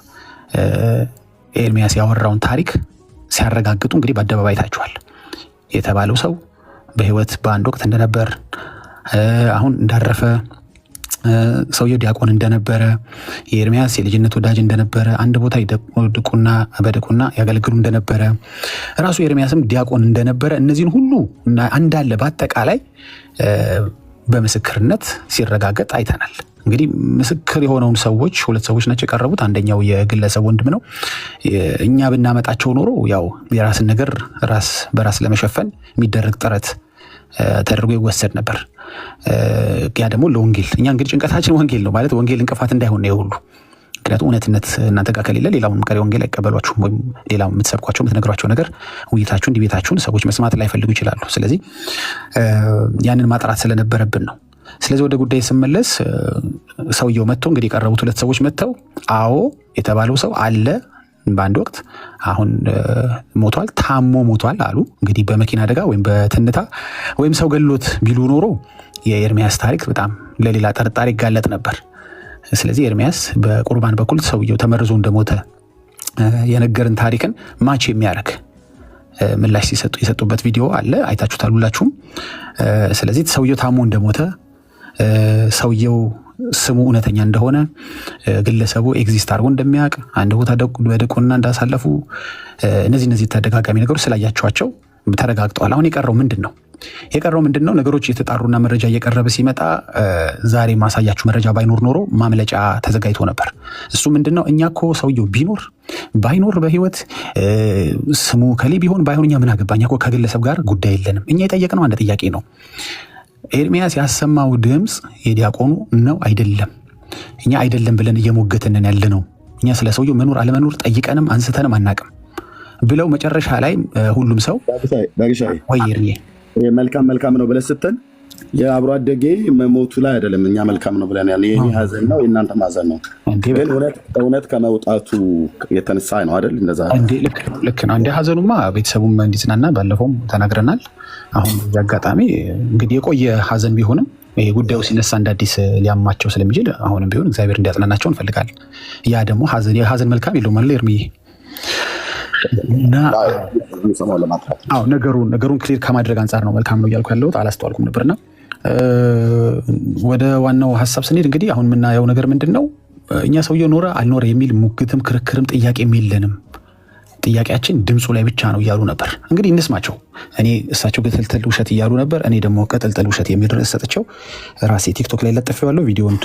ኤርሚያስ ያወራውን ታሪክ ሲያረጋግጡ እንግዲህ በአደባባይ ታችኋል። የተባለው ሰው በህይወት በአንድ ወቅት እንደነበር፣ አሁን እንዳረፈ፣ ሰውየው ዲያቆን እንደነበረ፣ የኤርሚያስ የልጅነት ወዳጅ እንደነበረ፣ አንድ ቦታ በድቁና ያገለግሉ እንደነበረ፣ ራሱ ኤርሚያስም ዲያቆን እንደነበረ፣ እነዚህን ሁሉ አንዳለ በአጠቃላይ በምስክርነት ሲረጋገጥ አይተናል። እንግዲህ ምስክር የሆነውን ሰዎች 2 ሰዎች ናቸው የቀረቡት። አንደኛው የግለሰብ ወንድም ነው። እኛ ብናመጣቸው ኖሮ ያው የራስን ነገር ራስ በራስ ለመሸፈን የሚደረግ ጥረት ተደርጎ ይወሰድ ነበር። ያ ደግሞ ለወንጌል እኛ እንግዲህ ጭንቀታችን ወንጌል ነው ማለት ወንጌል እንቅፋት እንዳይሆን ነው ሁሉ። ምክንያቱም እውነትነት እናንተ ጋር ከሌለ ሌላውን ቀሪ ወንጌል አይቀበሏችሁም። ወይም ሌላው የምትሰብኳቸው የምትነግሯቸው ነገር ውይይታችሁ እንዲቤታችሁን ሰዎች መስማት ላይፈልጉ ይችላሉ። ስለዚህ ያንን ማጥራት ስለነበረብን ነው። ስለዚህ ወደ ጉዳይ ስመለስ ሰውየው መጥቶ እንግዲህ የቀረቡት 2 ሰዎች መጥተው አዎ የተባለው ሰው አለ በአንድ ወቅት አሁን ሞቷል፣ ታሞ ሞቷል አሉ። እንግዲህ በመኪና አደጋ ወይም በትንታ ወይም ሰው ገሎት ቢሉ ኖሮ የኤርሚያስ ታሪክ በጣም ለሌላ ጠርጣሪ ይጋለጥ ነበር። ስለዚህ ኤርሚያስ በቁርባን በኩል ሰውየው ተመርዞ እንደሞተ የነገርን ታሪክን ማች የሚያደርግ ምላሽ የሰጡበት ቪዲዮ አለ፣ አይታችሁታል ሁላችሁም። ስለዚህ ሰውየው ታሞ እንደሞተ፣ ሰውየው ስሙ እውነተኛ እንደሆነ፣ ግለሰቡ ኤግዚስት አድርጎ እንደሚያውቅ፣ አንድ ቦታ በድቁና እንዳሳለፉ እነዚህ ተደጋጋሚ ነገሮች ስላያቸዋቸው ተረጋግጠዋል። አሁን የቀረው ምንድን ነው? ነገሮች እየተጣሩና መረጃ እየቀረበ ሲመጣ ዛሬ ማሳያችሁ መረጃ ባይኖር ኖሮ ማምለጫ ተዘጋጅቶ ነበር። እሱ ምንድነው? እኛ እኮ ሰውየው ቢኖር ባይኖር በህይወት ስሙ ከሌ ቢሆን ባይሆን እኛ ምን አገባኝ እኮ ከግለሰብ ጋር ጉዳይ የለንም። እኛ የጠየቅነው አንድ ጥያቄ ነው። ኤርሚያስ ያሰማው ድምፅ የዲያቆኑ ነው አይደለም? እኛ አይደለም ብለን እየሞገትንን ያለ ነው። እኛ ስለ ሰውየው መኖር አለመኖር ጠይቀንም አንስተንም አናቅም። ብለው መጨረሻ ላይ ሁሉም ሰው መልካም ነው ብለህ ስትል የአብሮ አደጌ መሞቱ ላይ አይደለም እኛ መልካም ነው ብለን ያለ የኔ ሀዘን ነው የእናንተ ማዘን ነው። ግን እውነት ከመውጣቱ የተነሳ ነው አይደል? እንደዛ ልክ ነው። እንደ ሀዘኑማ ቤተሰቡም እንዲጽናና ባለፈውም ተናግረናል። አሁን አጋጣሚ እንግዲህ የቆየ ሀዘን ቢሆንም ይሄ ጉዳዩ ሲነሳ እንደ አዲስ ሊያማቸው ስለሚችል አሁንም ቢሆን እግዚአብሔር እንዲያጽናናቸው እንፈልጋለን። ያ ደግሞ የሀዘን መልካም የለውም አለ ኤርሚዬ እና ነገሩን ክሊር ከማድረግ አንጻር ነው መልካም ነው እያልኩ ያለሁት። አላስተዋልኩም ነበርና ወደ ዋናው ሀሳብ ስንሄድ እንግዲህ አሁን የምናየው ነገር ምንድን ነው? እኛ ሰውየው ኖረ አልኖረ የሚል ሙግትም ክርክርም ጥያቄም የለንም። ጥያቄያችን ድምፁ ላይ ብቻ ነው እያሉ ነበር። እንግዲህ እንስማቸው። እኔ እሳቸው ቅጥልጥል ውሸት እያሉ ነበር፣ እኔ ደግሞ ቅጥልጥል ውሸት የሚል ርዕስ ሰጥቸው ራሴ ቲክቶክ ላይ ለጥፌዋለሁ። ቪዲዮን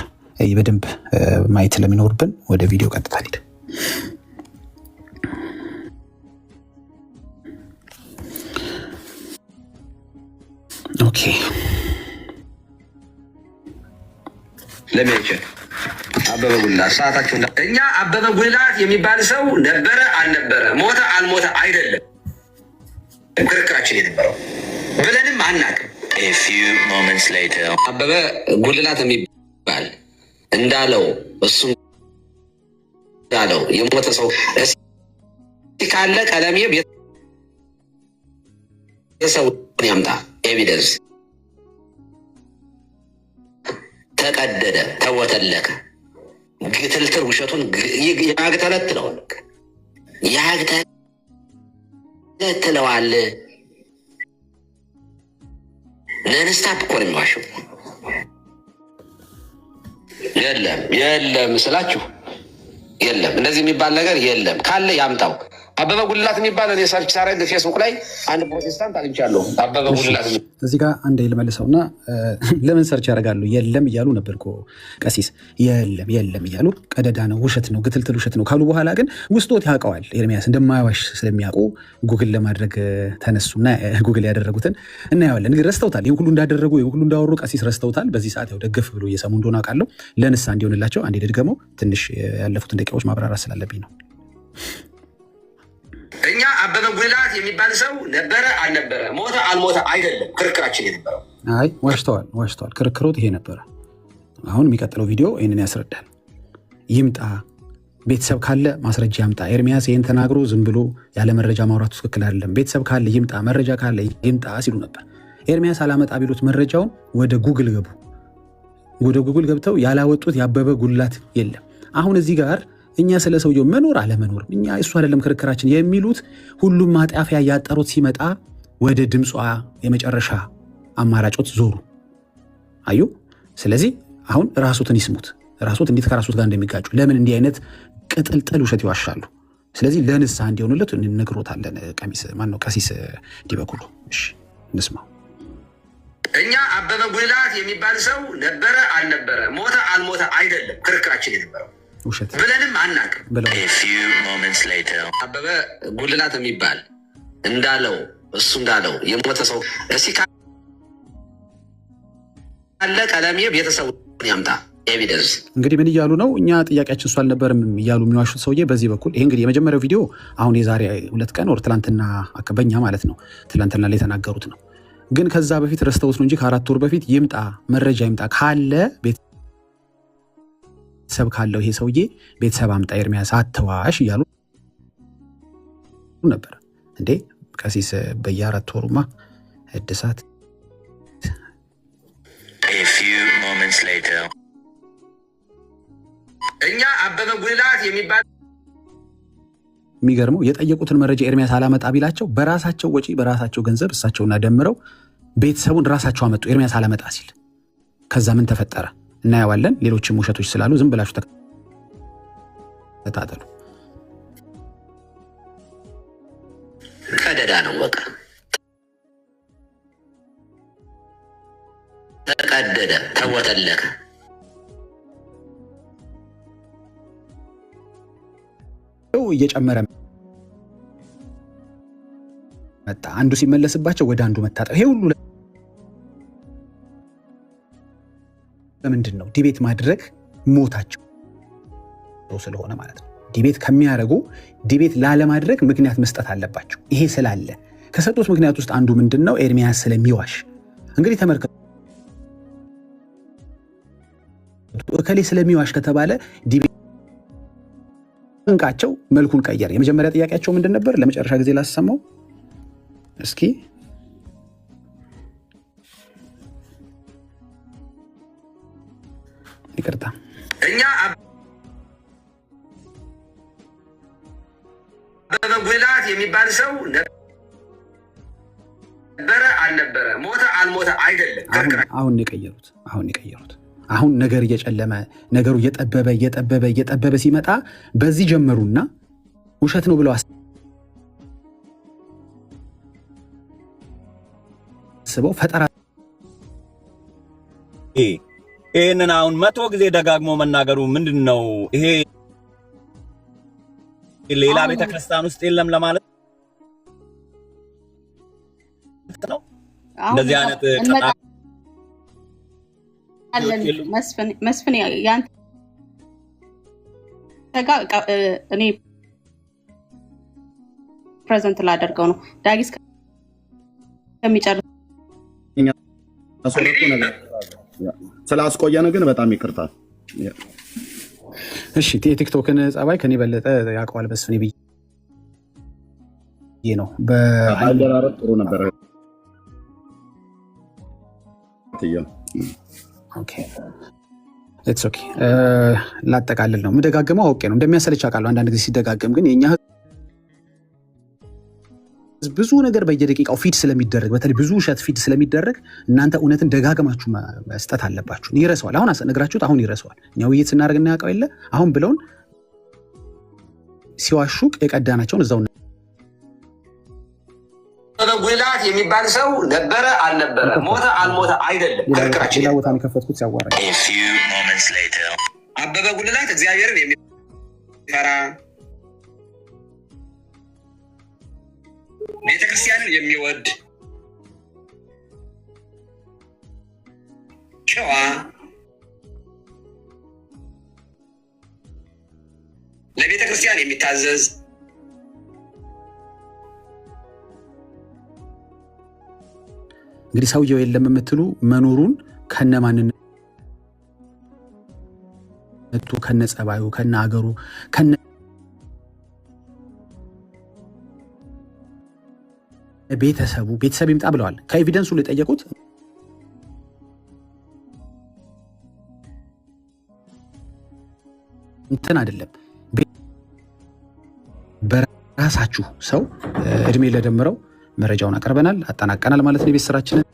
በደንብ ማየት ስለሚኖርብን ወደ ቪዲዮ ቀጥታ ሄድ። ኦኬ ለሚያቸ አበበ ጉልላት ሰዓታችሁ እኛ አበበ ጉልላት የሚባል ሰው ነበረ አልነበረ፣ ሞተ አልሞተ አይደለም ክርክራችን የነበረው ብለንም አናውቅም። አበበ ጉልላት የሚባል እንዳለው እሱ እንዳለው የሞተ ሰው ካለ ቀለሜ ቤተሰቡ ያምጣ ኤቪደንስ። ተቀደደ፣ ተወተለከ፣ ግትልትል ውሸቱን ያግተለትለዋል ያግተለትለዋል። ነንስታፕ እኮ ነው የሚዋሸው። የለም ስላችሁ የለም፣ እንደዚህ የሚባል ነገር የለም። ካለ ያምጣው። አበበ ጉልላት የሚባል እኔ ሰርች ሳረግ ፌስቡክ ላይ አንድ ፕሮቴስታንት አግኝቻለሁ። አበበ ጉልላት እዚህ ጋር አንድ ልመልሰውና ለምን ሰርች ያደርጋሉ? የለም እያሉ ነበር እኮ ቀሲስ። የለም እያሉ ቀደዳ ነው፣ ውሸት ነው፣ ግትልትል ውሸት ነው ካሉ በኋላ ግን ውስጦት ያውቀዋል ኤርሚያስ እንደማያዋሽ ስለሚያውቁ ጉግል ለማድረግ ተነሱና ጉግል ያደረጉትን እናየዋለን። እንግዲህ ረስተውታል። ይህን ሁሉ እንዳደረጉ ይህን ሁሉ እንዳወሩ ቀሲስ ረስተውታል። በዚህ ሰዓት ያው ደገፍ ብሎ እየሰሙ እንደሆነ አውቃለሁ። ለንስሐ እንዲሆንላቸው አንዴ ድገመው። ትንሽ ያለፉትን ደቂቃዎች ማብራራት ስላለብኝ ነው። እኛ አበበ ጉልላት የሚባል ሰው ነበረ አልነበረ፣ ሞተ አልሞተ አይደለም ክርክራችን የነበረው። አይ ዋሽተዋል። ክርክሮት ይሄ ነበረ። አሁን የሚቀጥለው ቪዲዮ ይህንን ያስረዳል። ይምጣ፣ ቤተሰብ ካለ ማስረጃ ያምጣ። ኤርሚያስ ይህን ተናግሮ ዝም ብሎ ያለ መረጃ ማውራቱ ትክክል አይደለም። ቤተሰብ ካለ ይምጣ፣ መረጃ ካለ ይምጣ ሲሉ ነበር። ኤርሚያስ አላመጣ ቢሉት መረጃውን ወደ ጉግል ገቡ። ወደ ጉግል ገብተው ያላወጡት የአበበ ጉልላት የለም። አሁን እዚህ ጋር እኛ ስለ ሰውየው መኖር አለመኖር እኛ እሱ አይደለም ክርክራችን የሚሉት ሁሉም ማጣፊያ ያጠሩት ሲመጣ ወደ ድምጿ የመጨረሻ አማራጮት ዞሩ። አዩ። ስለዚህ አሁን ራሱትን ይስሙት። ራሱት እንዴት ከራሱት ጋር እንደሚጋጩ ለምን እንዲህ አይነት ቅጥልጥል ውሸት ይዋሻሉ? ስለዚህ ለንስሐ እንዲሆኑለት እንነግሮታለን። ቀሲስ ዲበኩሉ እሺ እንስማው። እኛ አበበ ጉልላት የሚባል ሰው ነበረ አልነበረ፣ ሞተ አልሞተ አይደለም ክርክራችን የነበረው ብለንም አናውቅም። አበበ ጉልላት የሚባል እንዳለው እሱ እንዳለው የሞተ ሰው እስኪ ካለ ቀለሜ ቤተሰቡ ያምጣ ኤቪደንስ። እንግዲህ ምን እያሉ ነው? እኛ ጥያቄያችን እሱ አልነበረም እያሉ የሚዋሹት ሰውዬ በዚህ በኩል ይሄ እንግዲህ የመጀመሪያው ቪዲዮ አሁን የዛሬ 2 ቀን ወር ትላንትና አከበኛ ማለት ነው ትላንትና ላይ የተናገሩት ነው። ግን ከዛ በፊት ረስተውት ነው እንጂ ከ4 ወር በፊት ይምጣ መረጃ ይምጣ ካለ ቤተሰብ ካለው ይሄ ሰውዬ ቤተሰብ አምጣ ኤርሚያስ አትዋሽ እያሉ ነበር። እንዴ ቀሲስ በየ4 ወሩማ እድሳት እኛ አበበ ጉልላት የሚባል የሚገርመው የጠየቁትን መረጃ ኤርሚያስ አላመጣ ቢላቸው በራሳቸው ወጪ በራሳቸው ገንዘብ እሳቸውና ደምረው ቤተሰቡን ራሳቸው አመጡ ኤርሚያስ አላመጣ ሲል። ከዛ ምን ተፈጠረ እናየዋለን። ሌሎችም ውሸቶች ስላሉ ዝም ብላችሁ ተከታተሉ። ቀደዳ ነው በቃ ተቀደደ፣ ተወተለከ። እየጨመረ መጣ። አንዱ ሲመለስባቸው ወደ አንዱ መታጠር። ይሄ ሁሉ ለምንድን ነው? ዲቤት ማድረግ ሞታቸው ስለሆነ ማለት ነው። ዲቤት ከሚያደርጉ ዲቤት ላለማድረግ ምክንያት መስጠት አለባቸው። ይሄ ስላለ ከሰጡት ምክንያት ውስጥ አንዱ ምንድን ነው? ኤርሚያስ ስለሚዋሽ። እንግዲህ ተመልከቱ፣ እከሌ ስለሚዋሽ ከተባለ ዲቤት እንቃቸው መልኩን ቀየረ። የመጀመሪያ ጥያቄያቸው ምንድን ነበር? ለመጨረሻ ጊዜ ላሰማው እስኪ። ይቅርታ እኛ አበበ ጉልላት የሚባል ሰው ነበረ አልነበረ፣ ሞተ አልሞተ አይደለም። አሁን የቀየሩት አሁን ነገር እየጨለመ ነገሩ እየጠበበ ሲመጣ በዚህ ጀመሩና ውሸት ነው ብለው አስበው ፈጠራ። ይህንን አሁን 100 ጊዜ ደጋግሞ መናገሩ ምንድን ነው? ይሄ ሌላ ቤተክርስቲያን ውስጥ የለም ለማለት ነው። እንደዚህ አይነት መስፍን ያንተ ጋር እኔ ፕሬዘንት ላደርገው ነው። ዳጊስ ከሚጨርስ ስላስቆየን ግን በጣም ይቅርታ። እሺ የቲክቶክን ጸባይ ከኔ በለጠ ያውቀዋል መስፍኔ ብዬ ነው። በአገራረብ ጥሩ ነበር። ላጠቃልል ነው የምደጋግመው። አውቄ ነው እንደሚያሰለች አውቃለሁ አንዳንድ ጊዜ ሲደጋገም፣ ግን የኛ ብዙ ነገር በየደቂቃው ፊድ ስለሚደረግ፣ በተለይ ብዙ ውሸት ፊድ ስለሚደረግ እናንተ እውነትን ደጋግማችሁ መስጠት አለባችሁ። ይረሳዋል። አሁን ነግራችሁት አሁን ይረሳዋል። እኛ ውይይት ስናደርግ እናያውቀው የለ አሁን ብለውን ሲዋሹ የቀዳናቸውን እዛው ጉልላት የሚባል ሰው ነበረ አልነበረ፣ ሞተ አልሞተ አይደለም። ክርክራችን ሌላ ቦታ የከፈትኩት ሲያዋራ አበበ ጉልላት እግዚአብሔርን የሚፈራ ቤተክርስቲያንን የሚወድ ጨዋ ለቤተክርስቲያን የሚታዘዝ እንግዲህ ሰውየው የለም የምትሉ መኖሩን ከነማንነቱ ከነጸባዩ ከነ አገሩ ከነ ቤተሰብ ይምጣ ብለዋል። ከኤቪደንሱ ላይ የጠየቁት እንትን አይደለም። በራሳችሁ ሰው እድሜ ለደምረው መረጃውን አቀርበናል፣ አጠናቀናል ማለት ነው የቤት ስራችንን።